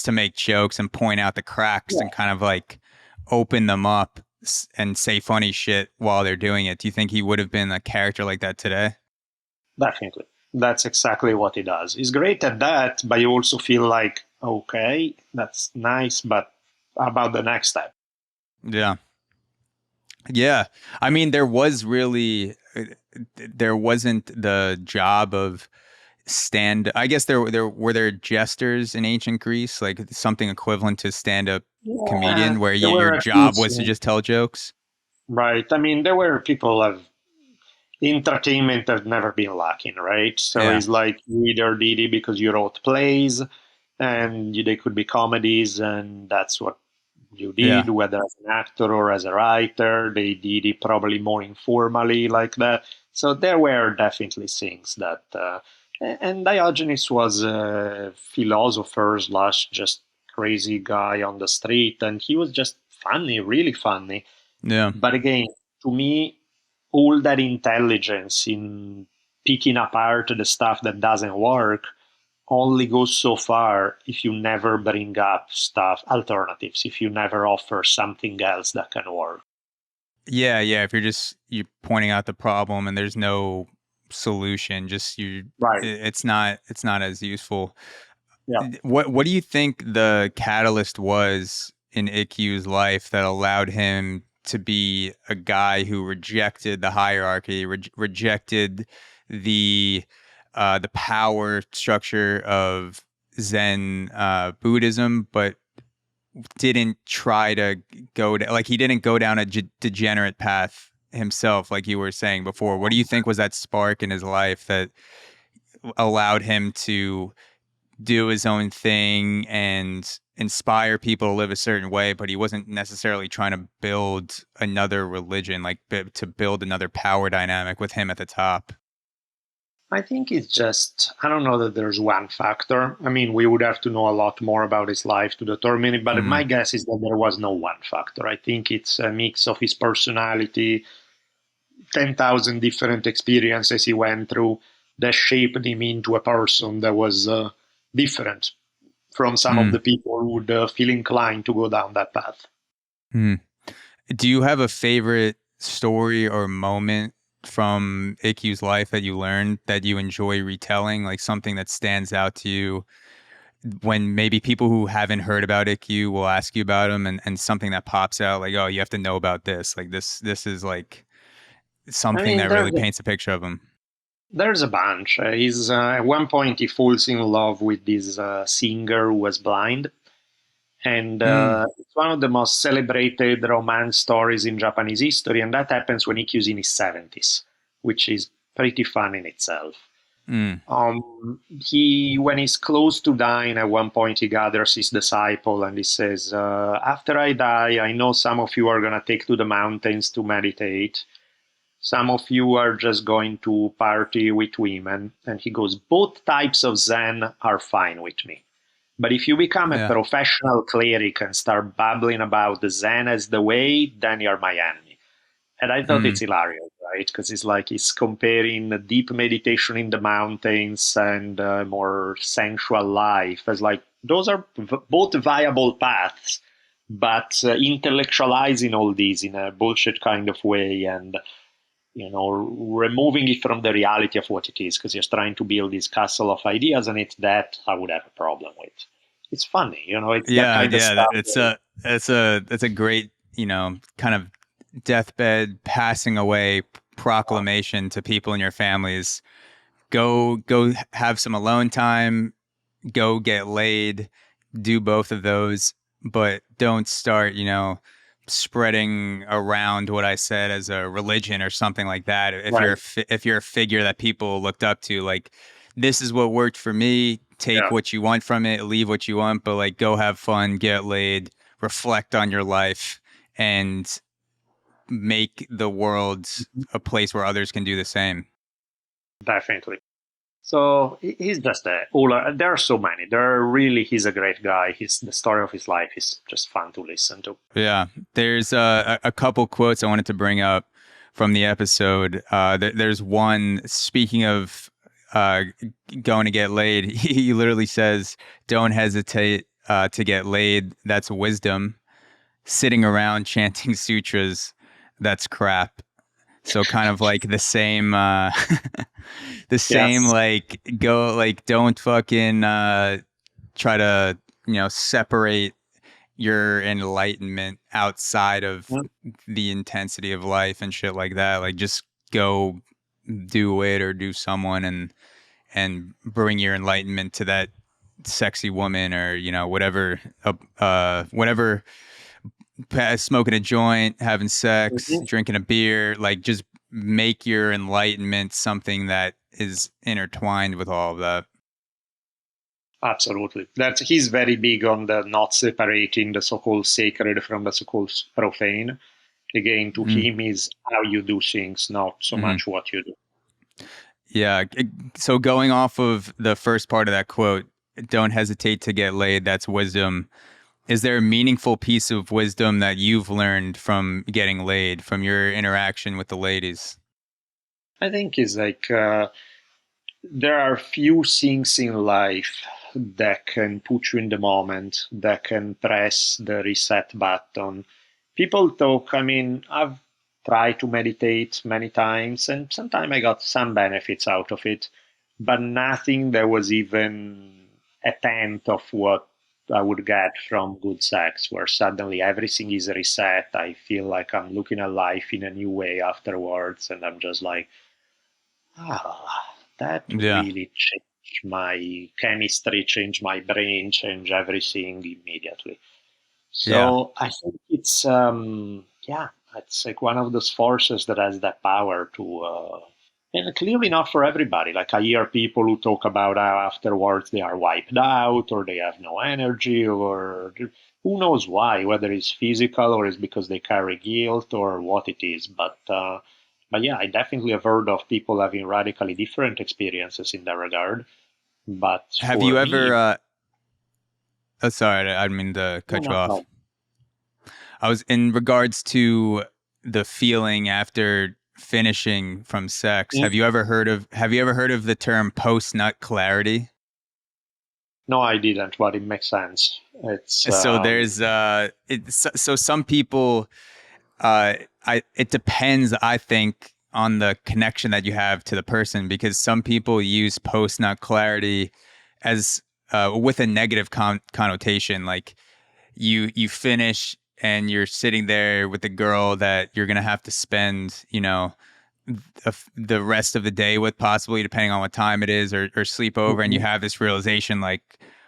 S2: to make jokes and point out the cracks and kind of like open them up and say funny shit while they're doing it. Do you think he would have been a character like that today?
S1: Definitely. That's exactly what he does. He's great at that, but you also feel like, okay, that's nice, but how about the next step?
S2: Yeah. I mean, there wasn't the job of I guess there were jesters in ancient Greece, like something equivalent to stand-up comedian, where your job was to just tell jokes.
S1: Right. I mean, there were people of entertainment have never been lacking, right? So it's like you either did it because you wrote plays, and they could be comedies, and that's what you did, whether as an actor or as a writer. They did it probably more informally like that. So there were definitely things that... and Diogenes was a philosopher / just crazy guy on the street, and he was just funny, really funny.
S2: Yeah.
S1: But again, to me, all that intelligence in picking apart the stuff that doesn't work only goes so far if you never bring up alternatives, if you never offer something else that can work.
S2: Yeah. If you're pointing out the problem and there's no solution, it's not as useful.
S1: Yeah.
S2: What do you think the catalyst was in Ikkyu's life that allowed him to be a guy who rejected the hierarchy, rejected the power structure of Zen Buddhism, but didn't try to he didn't go down a degenerate path himself, like you were saying before? What do you think was that spark in his life that allowed him to do his own thing and inspire people to live a certain way, but he wasn't necessarily trying to build another religion, like to build another power dynamic with him at the top?
S1: I think it's just, I don't know that there's one factor. I mean, we would have to know a lot more about his life to determine it, but my guess is that there was no one factor. I think it's a mix of his personality, 10,000 different experiences he went through that shaped him into a person that was different from some of the people who would feel inclined to go down that path.
S2: Do you have a favorite story or moment from Ikkyu's life that you learned that you enjoy retelling, like something that stands out to you when maybe people who haven't heard about Ikkyu will ask you about him, and something that pops out like, oh, you have to know about this. Like this is like something that really paints a picture of him.
S1: There's a bunch. He's at one point he falls in love with this singer who was blind. And it's one of the most celebrated romance stories in Japanese history, and that happens when Ikkyu's in his 70s, which is pretty fun in itself. When he's close to dying, at one point he gathers his disciple and he says, after I die, I know some of you are going to take to the mountains to meditate. Some of you are just going to party with women. And he goes, both types of Zen are fine with me. But if you become a professional cleric and start babbling about the Zen as the way, then you're my enemy. And I thought it's hilarious, right? Because it's like he's comparing deep meditation in the mountains and more sensual life as like, those are both viable paths, but intellectualizing all these in a bullshit kind of way and, removing it from the reality of what it is, because you're trying to build this castle of ideas, and it's that I would have a problem with. It's funny, It's that kind of stuff.
S2: It's a great, kind of deathbed, passing away proclamation to people in your families. Go have some alone time. Go get laid. Do both of those, but don't start, spreading around what I said as a religion or something like that. If you're a figure that people looked up to, like, this is what worked for me. Take what you want from it, leave what you want, but like go have fun, get laid, reflect on your life, and make the world a place where others can do the same.
S1: Definitely. So he's just there are so many. He's a great guy. The story of his life is just fun to listen to.
S2: Yeah. There's a couple quotes I wanted to bring up from the episode. There's one, speaking of going to get laid, he literally says, don't hesitate to get laid. That's wisdom. Sitting around chanting sutras, that's crap. So kind of like the same, like, go, like, don't fucking try to, separate your enlightenment outside of the intensity of life and shit like that. Like, just go do it or do someone and bring your enlightenment to that sexy woman or, whatever, smoking a joint, having sex, drinking a beer, like just make your enlightenment something that is intertwined with all of that.
S1: Absolutely. He's very big on the not separating the so-called sacred from the so-called profane. Again, to him is how you do things, not so much what you do.
S2: Yeah. So going off of the first part of that quote, don't hesitate to get laid, that's wisdom. Is there a meaningful piece of wisdom that you've learned from getting laid, from your interaction with the ladies?
S1: I think it's like there are few things in life that can put you in the moment, that can press the reset button. People talk, I've tried to meditate many times, and sometimes I got some benefits out of it, but nothing that was even a tenth of what I would get from good sex, where suddenly everything is reset. I feel like I'm looking at life in a new way afterwards, and I'm just like, that really changed my chemistry, changed my brain, changed everything immediately. So I think it's like one of those forces that has that power to, and clearly not for everybody. Like I hear people who talk about how afterwards they are wiped out or they have no energy or who knows why, whether it's physical or it's because they carry guilt or what it is. But yeah, I definitely have heard of people having radically different experiences in that regard. But
S2: have you ever? Sorry, I didn't mean to cut you off. No. I was in regards to the feeling after finishing from sex.
S1: Mm.
S2: Have you ever heard of the term post-nut clarity?
S1: No, I didn't, but it makes sense. It's
S2: So there's so some people it depends, I think, on the connection that you have to the person, because some people use post-nut clarity as with a negative connotation, like you finish and you're sitting there with a girl that you're gonna have to spend, the rest of the day with, possibly, depending on what time it is, or sleep over, and you have this realization like,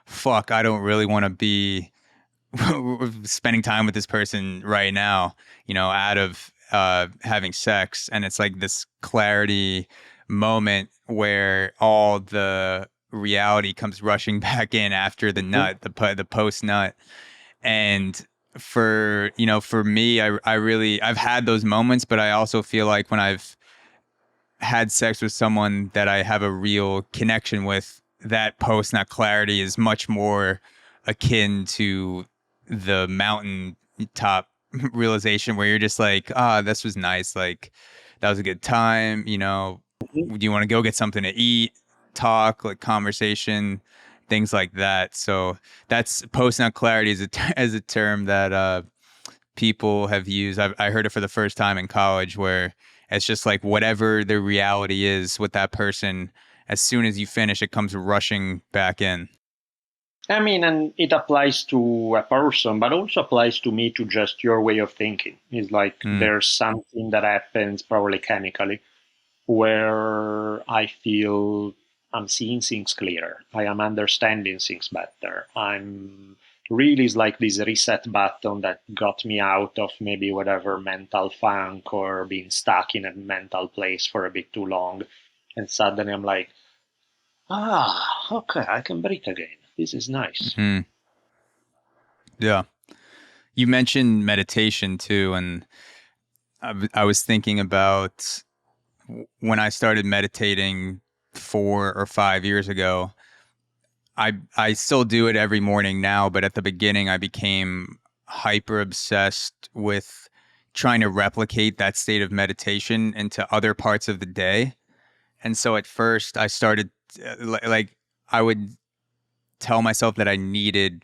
S2: fuck, I don't really want to be spending time with this person right now, out of having sex. And it's like this clarity moment where all the reality comes rushing back in after the nut, the post nut. And for me, I've had those moments, but I also feel like when I've had sex with someone that I have a real connection with, that post nut clarity is much more akin to the mountaintop realization, where you're just like, this was nice. Like, that was a good time. Do you want to go get something to eat, talk, like conversation, things like that. So that's post nut clarity as a term that people have used. I heard it for the first time in college, where it's just like whatever the reality is with that person, as soon as you finish, it comes rushing back in.
S1: I mean, and it applies to a person, but also applies to me, to just your way of thinking. It's like there's something that happens, probably chemically, where I feel I'm seeing things clearer. I am understanding things better. I'm really, it's like this reset button that got me out of maybe whatever mental funk or being stuck in a mental place for a bit too long. And suddenly I'm like, okay, I can breathe again. This is nice.
S2: Mm-hmm. Yeah. You mentioned meditation too, and I was thinking about when I started meditating 4 or 5 years ago. I still do it every morning now, but at the beginning I became hyper obsessed with trying to replicate that state of meditation into other parts of the day. And so at first I started like I would tell myself that I needed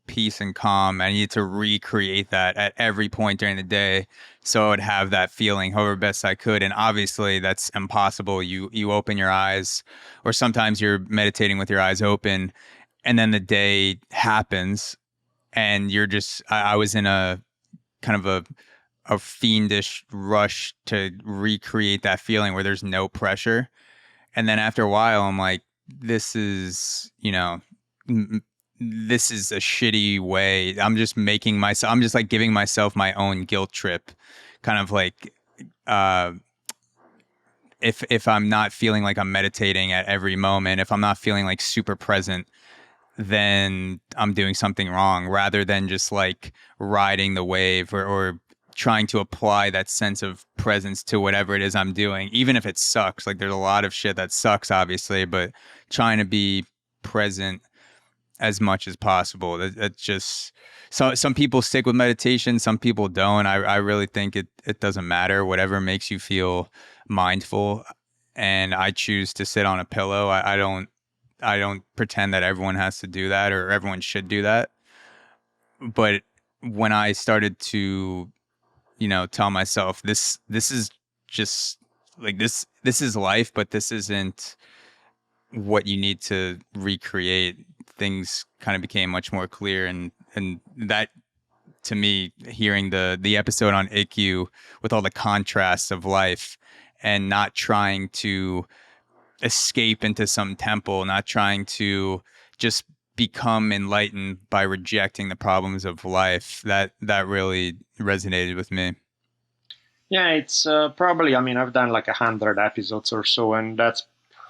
S2: peace and calm. I needed to recreate that at every point during the day, so I would have that feeling however best I could. And obviously that's impossible. You open your eyes, or sometimes you're meditating with your eyes open, and then the day happens and you're just I was in a kind of a fiendish rush to recreate that feeling where there's no pressure. And then after a while I'm like, this is this is a shitty way. I'm just like giving myself my own guilt trip. Kind of like, if I'm not feeling like I'm meditating at every moment, if I'm not feeling like super present, then I'm doing something wrong, rather than just like riding the wave, or trying to apply that sense of presence to whatever it is I'm doing, even if it sucks. Like, there's a lot of shit that sucks, obviously, but trying to be present as much as possible. It's just, so some people stick with meditation, some people don't. I really think it doesn't matter. Whatever makes you feel mindful. And I choose to sit on a pillow. I don't pretend that everyone has to do that or everyone should do that. But when I started to, tell myself this is just like this is life, but this isn't what you need to recreate, things kind of became much more clear. And that, to me, hearing the episode on Ikkyu with all the contrasts of life, and not trying to escape into some temple, not trying to just become enlightened by rejecting the problems of life, that really resonated with me.
S1: Yeah, it's probably, I mean, I've done like 100 episodes or so, and that's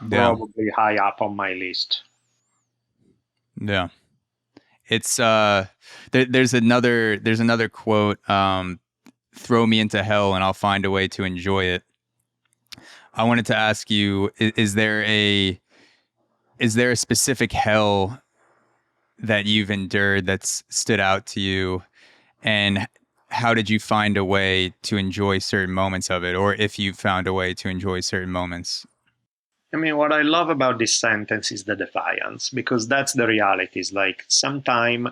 S1: probably high up on my list.
S2: Yeah. It's there's another quote, throw me into hell and I'll find a way to enjoy it. I wanted to ask you, is there a specific hell that you've endured that's stood out to you? And how did you find a way to enjoy certain moments of it, or if you found a way to enjoy certain moments?
S1: I mean, what I love about this sentence is the defiance, because that's the reality. Is like sometime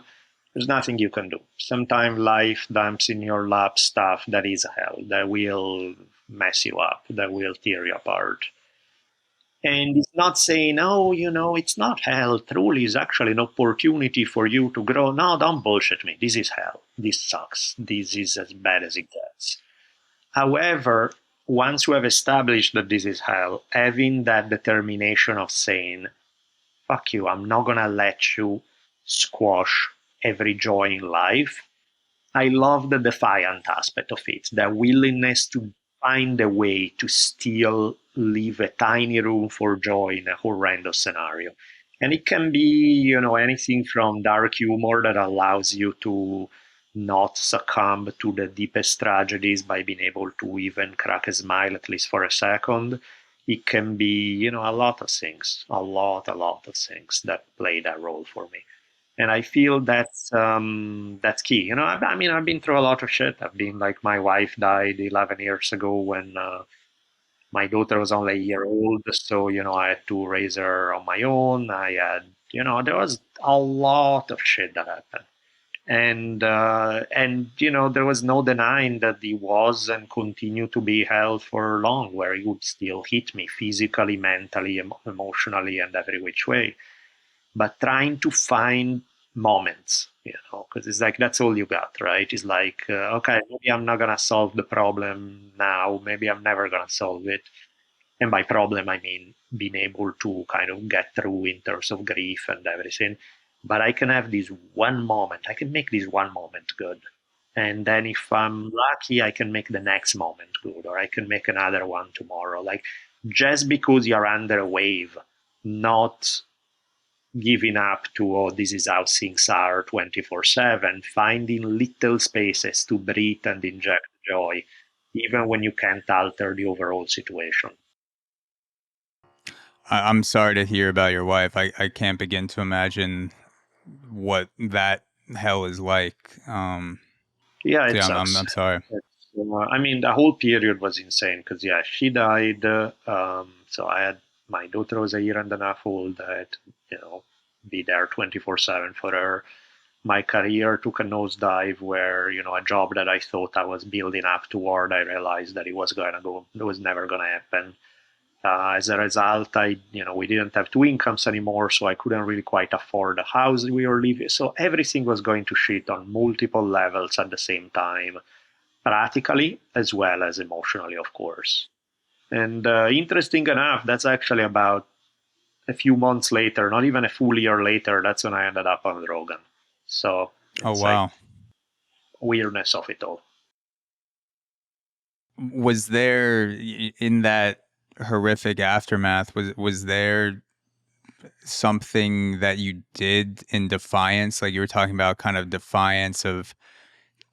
S1: there's nothing you can do. Sometimes life dumps in your lap stuff that is hell, that will mess you up, that will tear you apart. And it's not saying, oh, it's not hell. Truly, it's actually an opportunity for you to grow. No, don't bullshit me. This is hell. This sucks. This is as bad as it gets. However, once you have established that this is hell, having that determination of saying, fuck you, I'm not going to let you squash every joy in life. I love the defiant aspect of it, the willingness to find a way to still leave a tiny room for joy in a horrendous scenario. And it can be, anything from dark humor that allows you to not succumb to the deepest tragedies by being able to even crack a smile, at least for a second. It can be, a lot of things, a lot of things that play that role for me. And I feel that's key. I've been through a lot of shit. I've been like, my wife died 11 years ago when my daughter was only a year old. So, I had to raise her on my own. I had, there was a lot of shit that happened. And there was no denying that he was and continue to be held for long, where he would still hit me physically, mentally, emotionally, and every which way. But trying to find moments, because it's like, that's all you got, right? It's like, okay, maybe I'm not going to solve the problem now. Maybe I'm never going to solve it. And by problem, I mean being able to kind of get through in terms of grief and everything. But I can have this one moment. I can make this one moment good. And then if I'm lucky, I can make the next moment good, or I can make another one tomorrow. Like, just because you're under a wave, not giving up to, oh, this is how things are 24/7, finding little spaces to breathe and inject joy, even when you can't alter the overall situation.
S2: I'm sorry to hear about your wife. I can't begin to imagine what that hell is like.
S1: Yeah, it
S2: Yeah,
S1: sucks.
S2: I'm sorry.
S1: The whole period was insane because, yeah, she died. So my daughter was a year and a half old. I had to, be there 24/7 for her. My career took a nosedive where, a job that I thought I was building up toward, I realized that it was never going to happen. As a result, we didn't have two incomes anymore, so I couldn't really quite afford the house we were living. So everything was going to shit on multiple levels at the same time, practically as well as emotionally, of course. And interesting enough, that's actually about a few months later, not even a full year later, that's when I ended up on Rogan. So
S2: Oh,
S1: it's
S2: wow.
S1: like weirdness of it all.
S2: Was there, in that horrific aftermath, was there something that you did in defiance? Like you were talking about, kind of defiance of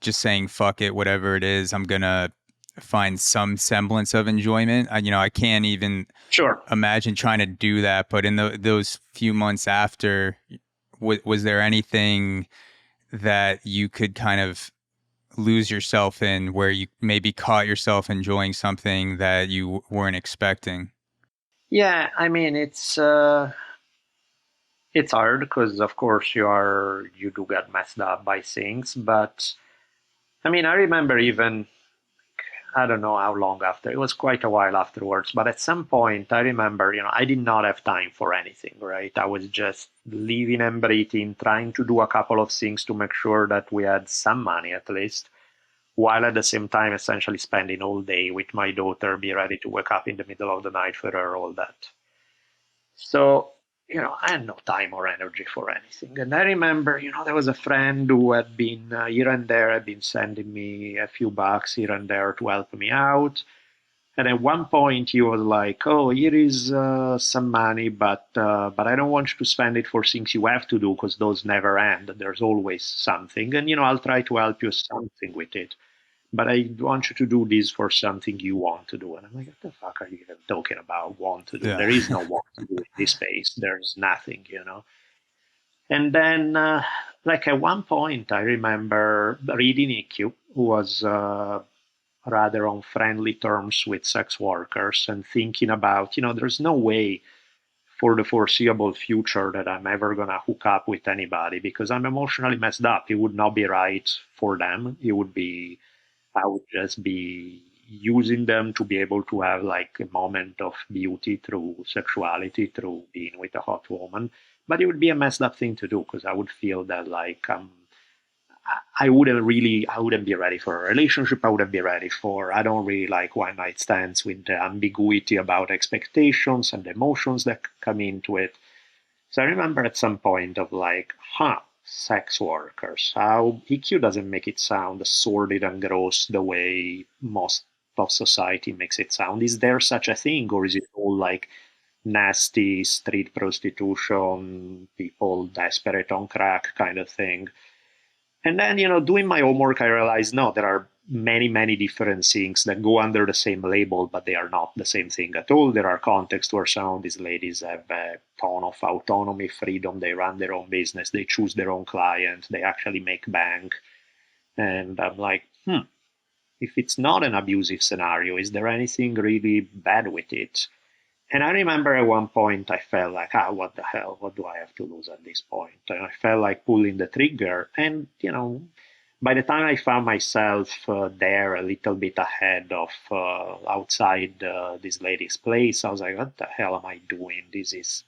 S2: just saying, fuck it, whatever it is, I'm going to find some semblance of enjoyment. I can't even imagine trying to do that. But in those few months after, was there anything that you could kind of lose yourself in, where you maybe caught yourself enjoying something that you weren't expecting?
S1: Yeah, it's hard because, of course, you do get messed up by things. But I remember even, I don't know how long after, it was quite a while afterwards, but at some point I remember, I did not have time for anything, right? I was just living and breathing, trying to do a couple of things to make sure that we had some money at least, while at the same time essentially spending all day with my daughter, be ready to wake up in the middle of the night for her, all that. So, I had no time or energy for anything. And I remember, there was a friend who had been here and there, had been sending me a few bucks here and there to help me out. And at one point, he was like, "Oh, here is some money, but I don't want you to spend it for things you have to do, because those never end. There's always something, and I'll try to help you something with it. But I want you to do this for something you want to do." And I'm like, "What the fuck are you even talking about? Want to do?
S2: Yeah.
S1: There is no want to do in this space. There's nothing, And then like at one point, I remember reading Ikkyu, who was rather on friendly terms with sex workers, and thinking about, there's no way for the foreseeable future that I'm ever gonna hook up with anybody because I'm emotionally messed up. It would not be right for them. I would just be using them to be able to have like a moment of beauty through sexuality, through being with a hot woman. But it would be a messed up thing to do because I would feel that like I wouldn't be ready for a relationship. I wouldn't be ready for, I don't really like one night stands with the ambiguity about expectations and emotions that come into it. So I remember at some point of like, sex workers. How EQ doesn't make it sound sordid and gross the way most of society makes it sound. Is there such a thing, or is it all like nasty street prostitution, people desperate on crack kind of thing? And then, doing my homework, I realized no, there are many, many different things that go under the same label, but they are not the same thing at all. There are contexts where some of these ladies have a ton of autonomy, freedom. They run their own business. They choose their own client. They actually make bank. And I'm like, if it's not an abusive scenario, is there anything really bad with it? And I remember at one point I felt like, what the hell? What do I have to lose at this point? And I felt like pulling the trigger. And, by the time I found myself there a little bit ahead of outside this lady's place, I was like, what the hell am I doing? This is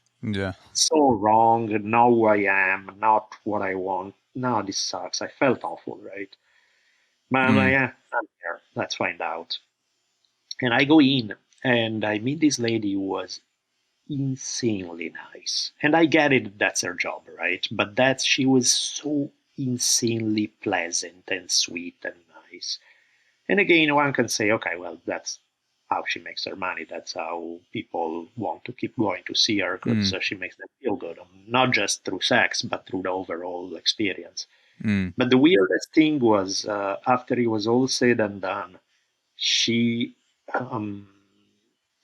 S1: so wrong. Not who I am, not what I want. No, this sucks. I felt awful, right? But I'm like, I'm here. Let's find out. And I go in and I meet this lady who was insanely nice. And I get it, that's her job, right? But she was so insanely pleasant and sweet and nice. And again, one can say, okay, well, that's how she makes her money. That's how people want to keep going to see her because she makes them feel good, not just through sex, but through the overall experience. But the weirdest thing was after it was all said and done, she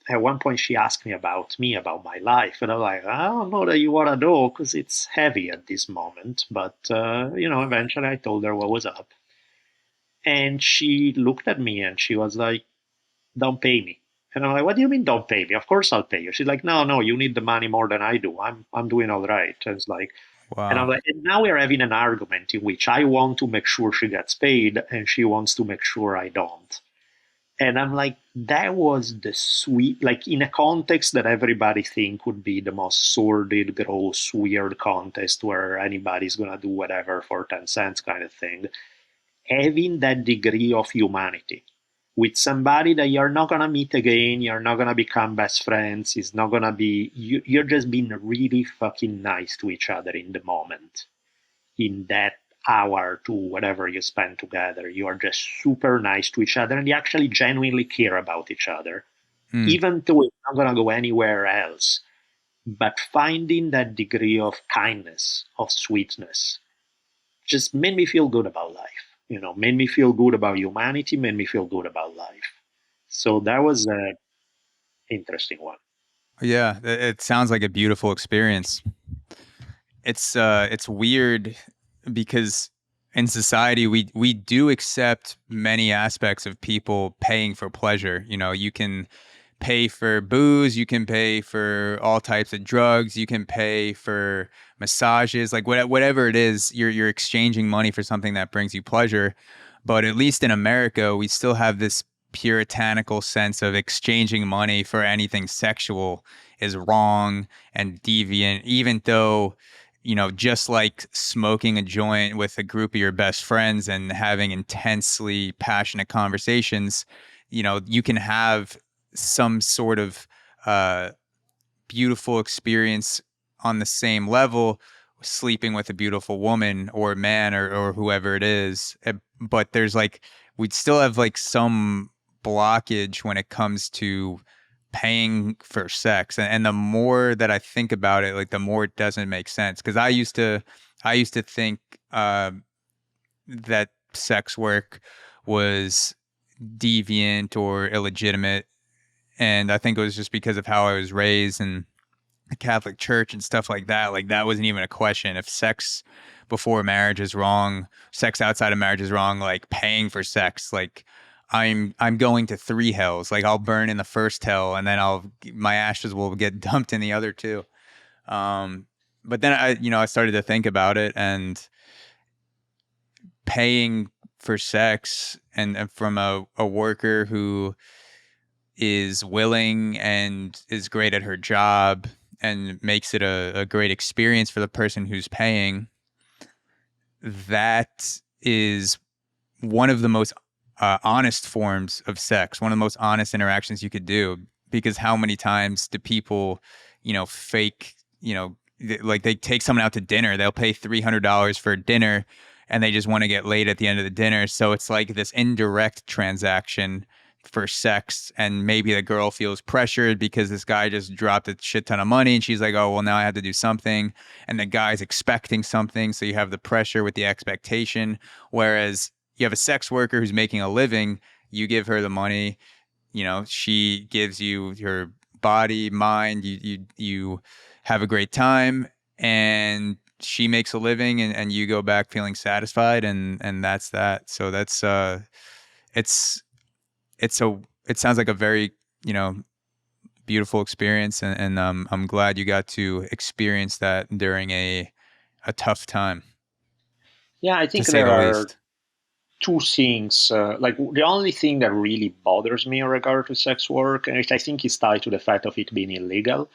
S1: at one point she asked me, about my life, and I'm like, I don't know that you want to know because it's heavy at this moment. But eventually I told her what was up, and she looked at me and she was like, "Don't pay me." And I'm like, "What do you mean, don't pay me? Of course I'll pay you." She's like, "No, you need the money more than I do. I'm doing all right." And it's like, and I'm like, and now we're having an argument in which I want to make sure she gets paid, and she wants to make sure I don't. And I'm like, that was the sweet, like in a context that everybody think would be the most sordid, gross, weird contest where anybody's going to do whatever for 10 cents kind of thing. Having that degree of humanity with somebody that you're not going to meet again, you're not going to become best friends, it's not going to be, you're just being really fucking nice to each other in the moment, in that hour to whatever you spend together. You are just super nice to each other and you actually genuinely care about each other, even though it's not going to go anywhere else. But finding that degree of kindness, of sweetness, just made me feel good about life. Made me feel good about humanity, made me feel good about life. So that was an interesting one.
S2: Yeah, it sounds like a beautiful experience. It's weird because in society we do accept many aspects of people paying for pleasure. You can pay for booze, you can pay for all types of drugs, you can pay for massages, like whatever it is, you're exchanging money for something that brings you pleasure. But at least in America, we still have this puritanical sense of exchanging money for anything sexual is wrong and deviant, even though just like smoking a joint with a group of your best friends and having intensely passionate conversations, you can have some sort of beautiful experience on the same level, sleeping with a beautiful woman or man or whoever it is. But there's we'd still have some blockage when it comes to paying for sex. And the more that I think about it, the more it doesn't make sense. Because I used to think that sex work was deviant or illegitimate. And I think it was just because of how I was raised. And Catholic Church and stuff like that, like that wasn't even a question. If sex before marriage is wrong, sex outside of marriage is wrong, like paying for sex, like I'm going to 3 hells. Like I'll burn in the first hell and then my ashes will get dumped in the other two. But then I started to think about it, and paying for sex and from a worker who is willing and is great at her job and makes it a great experience for the person who's paying, that is one of the most honest forms of sex, one of the most honest interactions you could do. Because how many times do people, fake, like they take someone out to dinner, they'll pay $300 for dinner and they just want to get laid at the end of the dinner. So it's like this indirect transaction for sex, and maybe the girl feels pressured because this guy just dropped a shit ton of money and she's like, oh well, now I have to do something, and the guy's expecting something, so you have the pressure with the expectation. Whereas you have a sex worker who's making a living, you give her the money, she gives you your body, mind, you have a great time, and she makes a living, and you go back feeling satisfied, and that's that. So that's it sounds like a very, beautiful experience, and I'm glad you got to experience that during a tough time,
S1: Yeah, I
S2: to
S1: think
S2: say
S1: there
S2: the
S1: are
S2: least.
S1: two things. Like the only thing that really bothers me in regard to sex work, and which I think is tied to the fact of it being illegal,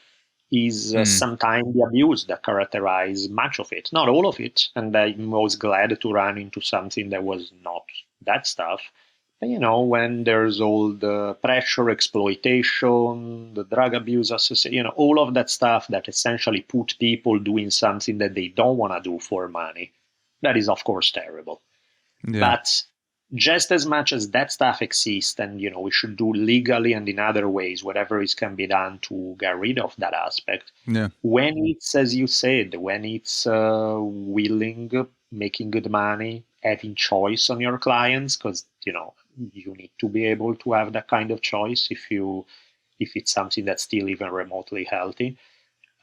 S1: is
S2: Mm,
S1: sometimes the abuse that characterize much of it, not all of it. And I'm most glad to run into something that was not that stuff. But, when there's all the pressure, exploitation, the drug abuse, all of that stuff that essentially put people doing something that they don't want to do for money, that is, of course, terrible.
S2: yeah,
S1: But just as much as that stuff exists, and we should do legally and in other ways whatever is can be done to get rid of that aspect.
S2: yeah,
S1: When it's, as you said, when it's willing, making good money, having choice on your clients, because you need to be able to have that kind of choice if it's something that's still even remotely healthy.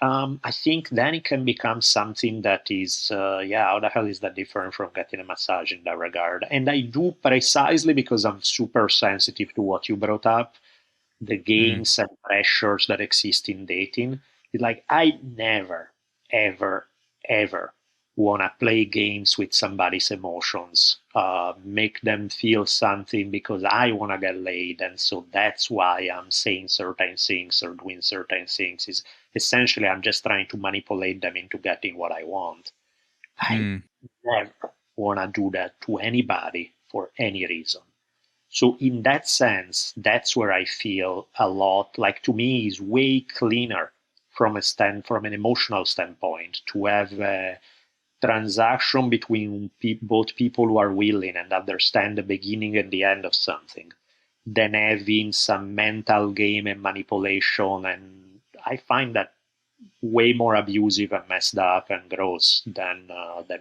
S1: I think then it can become something that is, how the hell is that different from getting a massage in that regard? And I do precisely because I'm super sensitive to what you brought up, the
S2: mm,
S1: games and pressures that exist in dating. It's like, I never, ever, ever want to play games with somebody's emotions, make them feel something because I want to get laid. And so that's why I'm saying certain things or doing certain things. Is essentially, I'm just trying to manipulate them into getting what I want. I
S2: mm,
S1: never want to do that to anybody for any reason. So in that sense, that's where I feel a lot like, to me, is way cleaner from an emotional standpoint to have a transaction between both people who are willing and understand the beginning and the end of something than having some mental game and manipulation. And I find that way more abusive and messed up and gross than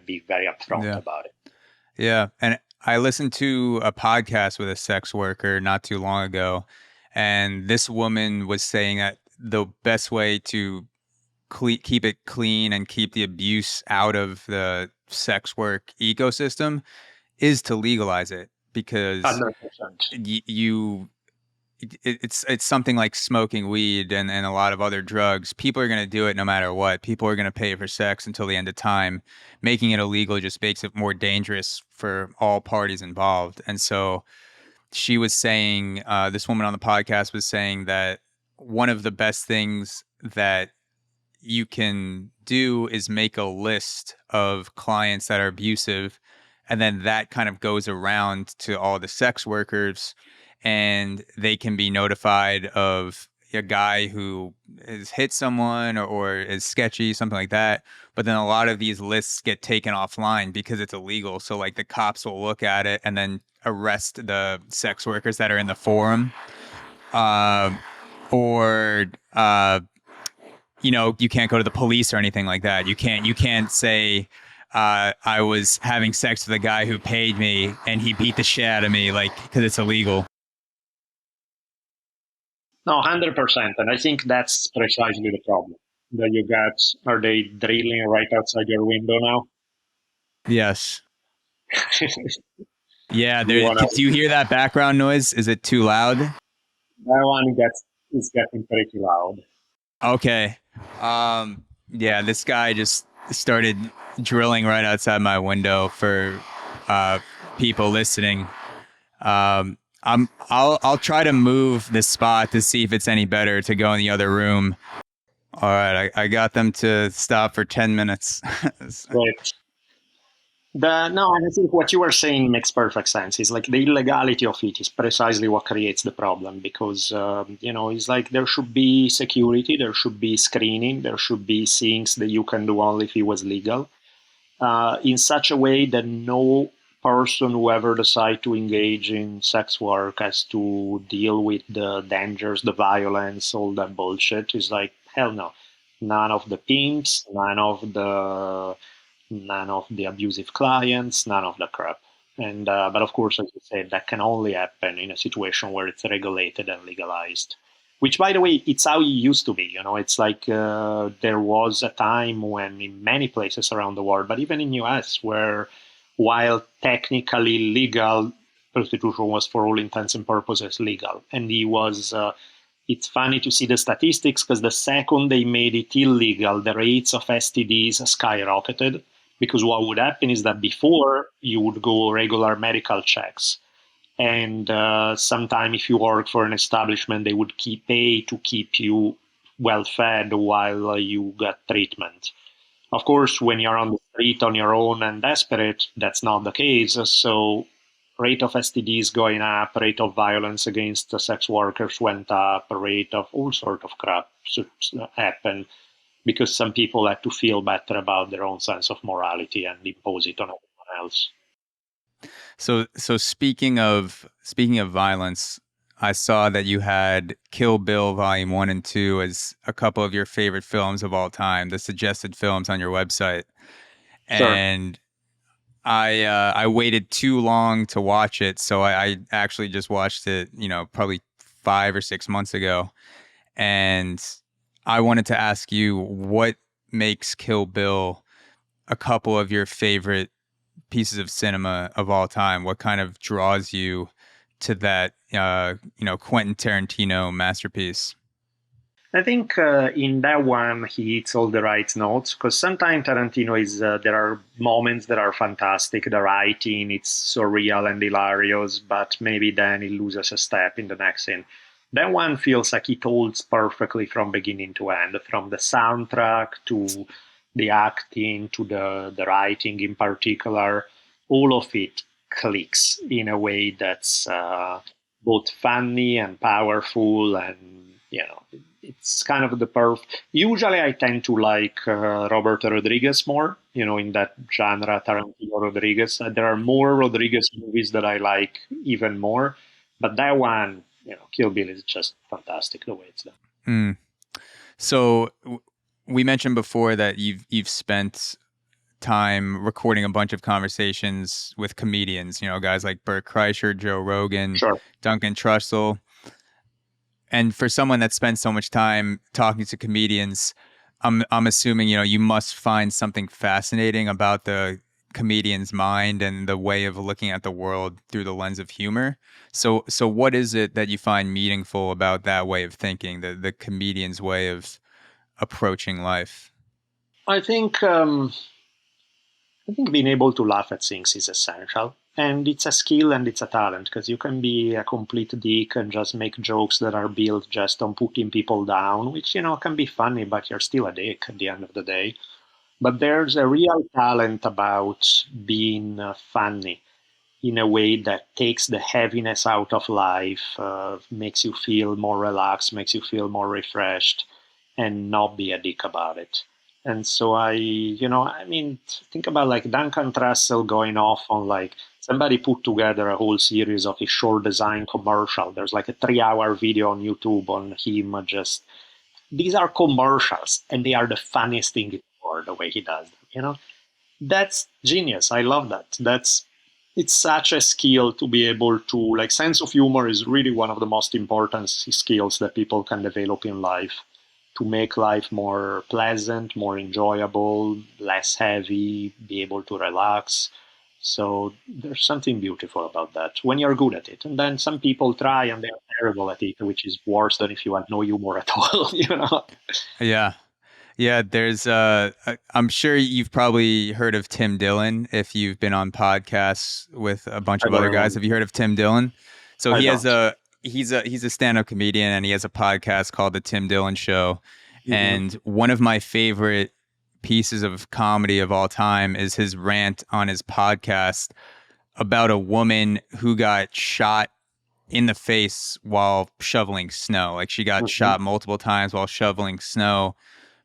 S1: being very upfront
S2: yeah,
S1: about it.
S2: yeah. And I listened to a podcast with a sex worker not too long ago, and this woman was saying that the best way to keep it clean and keep the abuse out of the sex work ecosystem is to legalize it, because
S1: 100%.
S2: you it's something like smoking weed and a lot of other drugs. People are going to do it no matter what. People are going to pay for sex until the end of time. Making it illegal just makes it more dangerous for all parties involved. And so she was saying, this woman on the podcast was saying that one of the best things that you can do is make a list of clients that are abusive, and then that kind of goes around to all the sex workers, and they can be notified of a guy who has hit someone, or is sketchy, something like that. But then a lot of these lists get taken offline because it's illegal. So like the cops will look at it and then arrest the sex workers that are in the forum. Uh, or you can't go to the police or anything like that. You can't say, I was having sex with a guy who paid me and he beat the shit out of me, like, because it's illegal.
S1: No, 100%. And I think that's precisely the problem. that you got, are they drilling right outside your window now?
S2: Yes. Yeah.
S1: You wanna,
S2: Do you hear that background noise? Is it too loud?
S1: that one is getting pretty loud.
S2: Okay. Yeah, this guy just started drilling right outside my window for people listening. I'll try to move this spot to see if it's any better to go in the other room. All right, I got them to stop for 10 minutes.
S1: Right. No, and I think what you were saying makes perfect sense. It's like the illegality of it is precisely what creates the problem because, it's like there should be security, there should be screening, there should be things that you can do only if it was legal, in such a way that no person who ever decide to engage in sex work has to deal with the dangers, the violence, all that bullshit. Is like, hell no. None of the pimps, none of the abusive clients, none of the crap. And but of course, as you said, that can only happen in a situation where it's regulated and legalized. Which, by the way, it's how it used to be. It's like there was a time when in many places around the world, but even in US, where while technically legal, prostitution was for all intents and purposes legal, and it was. It's funny to see the statistics because the second they made it illegal, the rates of STDs skyrocketed. Because what would happen is that before you would go regular medical checks, and sometime if you work for an establishment, they would pay to keep you well fed while you got treatment. Of course, when you're on the street on your own and desperate, that's not the case. So rate of STDs going up, rate of violence against sex workers went up, rate of all sort of crap happened because some people had to feel better about their own sense of morality and impose it on everyone else.
S2: So speaking of violence, I saw that you had Kill Bill Volume 1 and 2 as a couple of your favorite films of all time, the suggested films on your website.
S1: Sure.
S2: And I waited too long to watch it, so I actually just watched it, probably 5 or 6 months ago. And I wanted to ask you what makes Kill Bill a couple of your favorite pieces of cinema of all time. What kind of draws you to that, Quentin Tarantino masterpiece?
S1: I think in that one he hits all the right notes because sometimes Tarantino is there are moments that are fantastic. The writing it's surreal and hilarious, but maybe then he loses a step in the next scene. That one feels like it holds perfectly from beginning to end, from the soundtrack to the acting to the writing in particular. All of it clicks in a way that's both funny and powerful, and it's kind of the Usually, I tend to like Robert Rodriguez more, in that genre, Tarantino Rodriguez. There are more Rodriguez movies that I like even more, but that one, Kill Bill is just fantastic the way it's done.
S2: Mm. So we mentioned before that you've spent time recording a bunch of conversations with comedians, guys like Bert Kreischer, Joe Rogan,
S1: Sure.
S2: Duncan Trussell. And for someone that spends so much time talking to comedians, I'm assuming, you must find something fascinating about the comedian's mind and the way of looking at the world through the lens of humor. So what is it that you find meaningful about that way of thinking, the comedian's way of approaching life?
S1: I think being able to laugh at things is essential. And it's a skill and it's a talent because you can be a complete dick and just make jokes that are built just on putting people down, which, can be funny, but you're still a dick at the end of the day. But there's a real talent about being funny in a way that takes the heaviness out of life, makes you feel more relaxed, makes you feel more refreshed, and not be a dick about it. And so think about like Duncan Trussell going off on like somebody put together a whole series of his short design commercial. There's like a 3-hour video on YouTube on him these are commercials and they are the funniest thing in the world the way he does them, That's genius. I love that. It's such a skill to be able to like sense of humor is really one of the most important skills that people can develop in life. to make life more pleasant, more enjoyable, less heavy, be able to relax. So there's something beautiful about that when you're good at it. And then some people try and they're terrible at it, which is worse than if you had no humor at all, you know?
S2: Yeah. Yeah, there's I'm sure you've probably heard of Tim Dillon if you've been on podcasts with a bunch
S1: I
S2: of
S1: don't
S2: other guys.
S1: remember.
S2: Have you heard of Tim Dillon? So
S1: I
S2: he has
S1: don't.
S2: he's a stand-up comedian and he has a podcast called The Tim Dillon Show.
S1: Hmm.
S2: And one of my favorite pieces of comedy of all time is his rant on his podcast about a woman who got shot in the face while shoveling snow. Like she got
S1: Hmm.
S2: shot multiple times while shoveling snow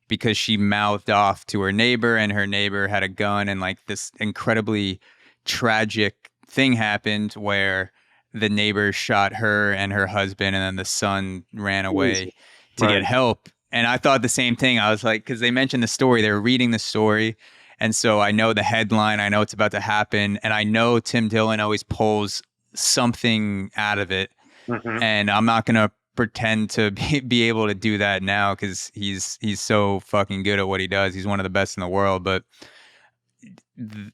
S2: because she mouthed off to her neighbor and her neighbor had a gun, and like this incredibly tragic thing happened where the neighbor shot her and her husband and then the son ran away to get
S1: Right.
S2: help. And I thought the same thing. I was like, because they mentioned the story, they were reading the story, and so I know the headline, I know it's about to happen, and I know Tim Dillon always pulls something out of it,
S1: Hmm.
S2: and I'm not gonna pretend to be able to do that now because he's so fucking good at what he does. He's one of the best in the world. But th-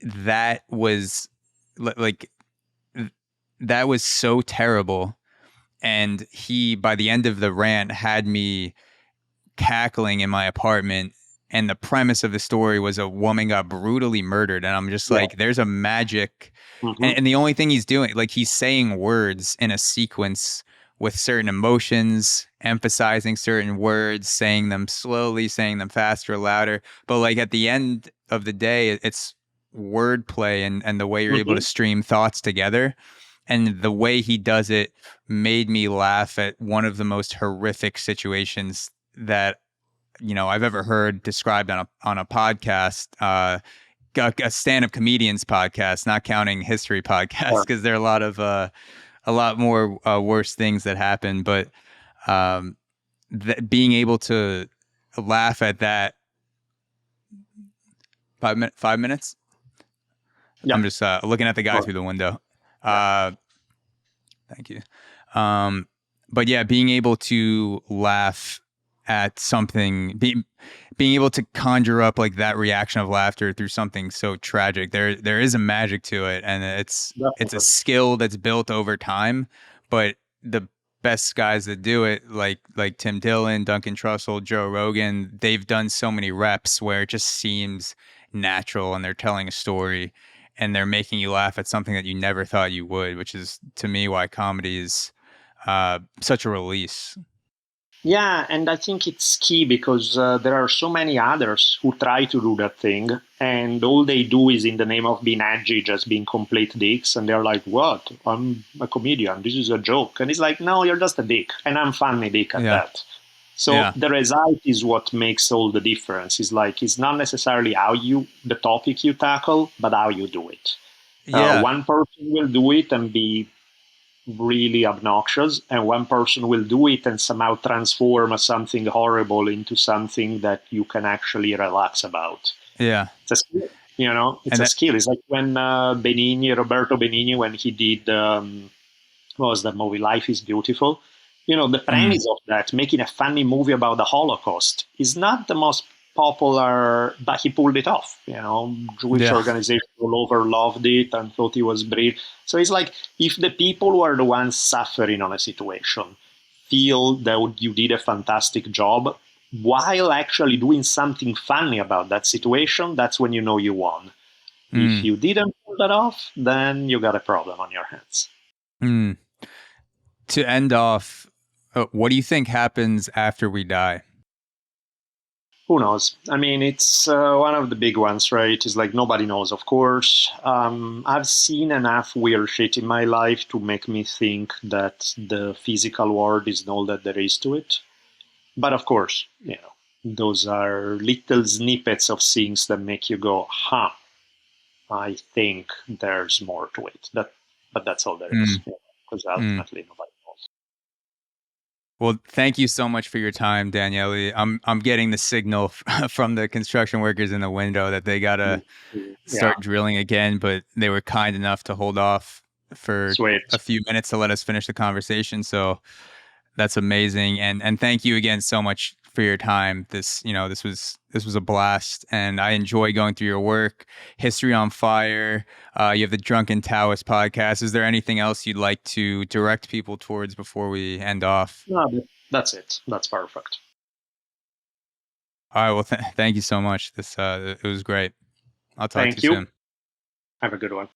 S2: that was like that was so terrible, and he by the end of the rant had me cackling in my apartment. And the premise of the story was a woman got brutally murdered, and I'm just
S1: Yeah.
S2: like, there's a magic.
S1: Hmm.
S2: And the only thing he's doing, like he's saying words in a sequence with certain emotions, emphasizing certain words, saying them slowly, saying them faster, louder. But like at the end of the day, it's wordplay and the way you're able
S1: Hmm.
S2: to stream thoughts together. And the way he does it made me laugh at one of the most horrific situations that I've ever heard described on a podcast. A stand-up comedians podcast, not counting history podcasts, because there are a lot more worse things that happen. But being able to laugh at that 5 minutes.
S1: Yeah.
S2: I'm just looking at the guy through the window.
S1: Yeah.
S2: Thank you. But yeah, being able to laugh at something, being able to conjure up like that reaction of laughter through something so tragic, there is a magic to it, and it's a
S1: Definitely.
S2: skill that's built over time. But the best guys that do it, like Tim Dillon, Duncan Trussell, Joe Rogan, they've done so many reps where it just seems natural, and they're telling a story, and they're making you laugh at something that you never thought you would, which is to me why comedy is such a release.
S1: Yeah, and I think it's key because there are so many others who try to do that thing, and all they do is, in the name of being edgy, just being complete dicks, and they're like, "What? I'm a comedian. This is a joke." And it's like, "No, you're just a dick, and I'm funny dick at that." So the result is what makes all the difference. It's not necessarily the topic you tackle, but how you do it. One person will do it and be really obnoxious, and one person will do it and somehow transform something horrible into something that you can actually relax about. It's a skill, it's a skill. It's like when Roberto Benigni, when he did what was that movie, Life is Beautiful. The premise of that, making a funny movie about the Holocaust, is not the most popular, but he pulled it off. Jewish organizations all over loved it and thought he was brilliant. So it's like, if the people who are the ones suffering on a situation feel that you did a fantastic job while actually doing something funny about that situation, that's when you know you won. If you didn't pull that off, then you got a problem on your hands.
S2: To end off, what do you think happens after we die?
S1: Who knows? I mean, it's one of the big ones, right? It's like nobody knows, of course. I've seen enough weird shit in my life to make me think that the physical world is all that there is to it. But of course, those are little snippets of things that make you go, huh, I think there's more to it. But that's all there is, because ultimately nobody knows.
S2: Well, thank you so much for your time, Daniele. I'm getting the signal from the construction workers in the window that they gotta start drilling again, but they were kind enough to hold off for a few minutes to let us finish the conversation. So that's amazing. And thank you again so much for your time. This was a blast, and I enjoy going through your work. History on Fire. You have the Drunken Taoist podcast. Is there anything else you'd like to direct people towards before we end off?
S1: No, that's it. That's perfect.
S2: All right. Well, thank you so much. It was great. I'll talk to you soon.
S1: Have a good one.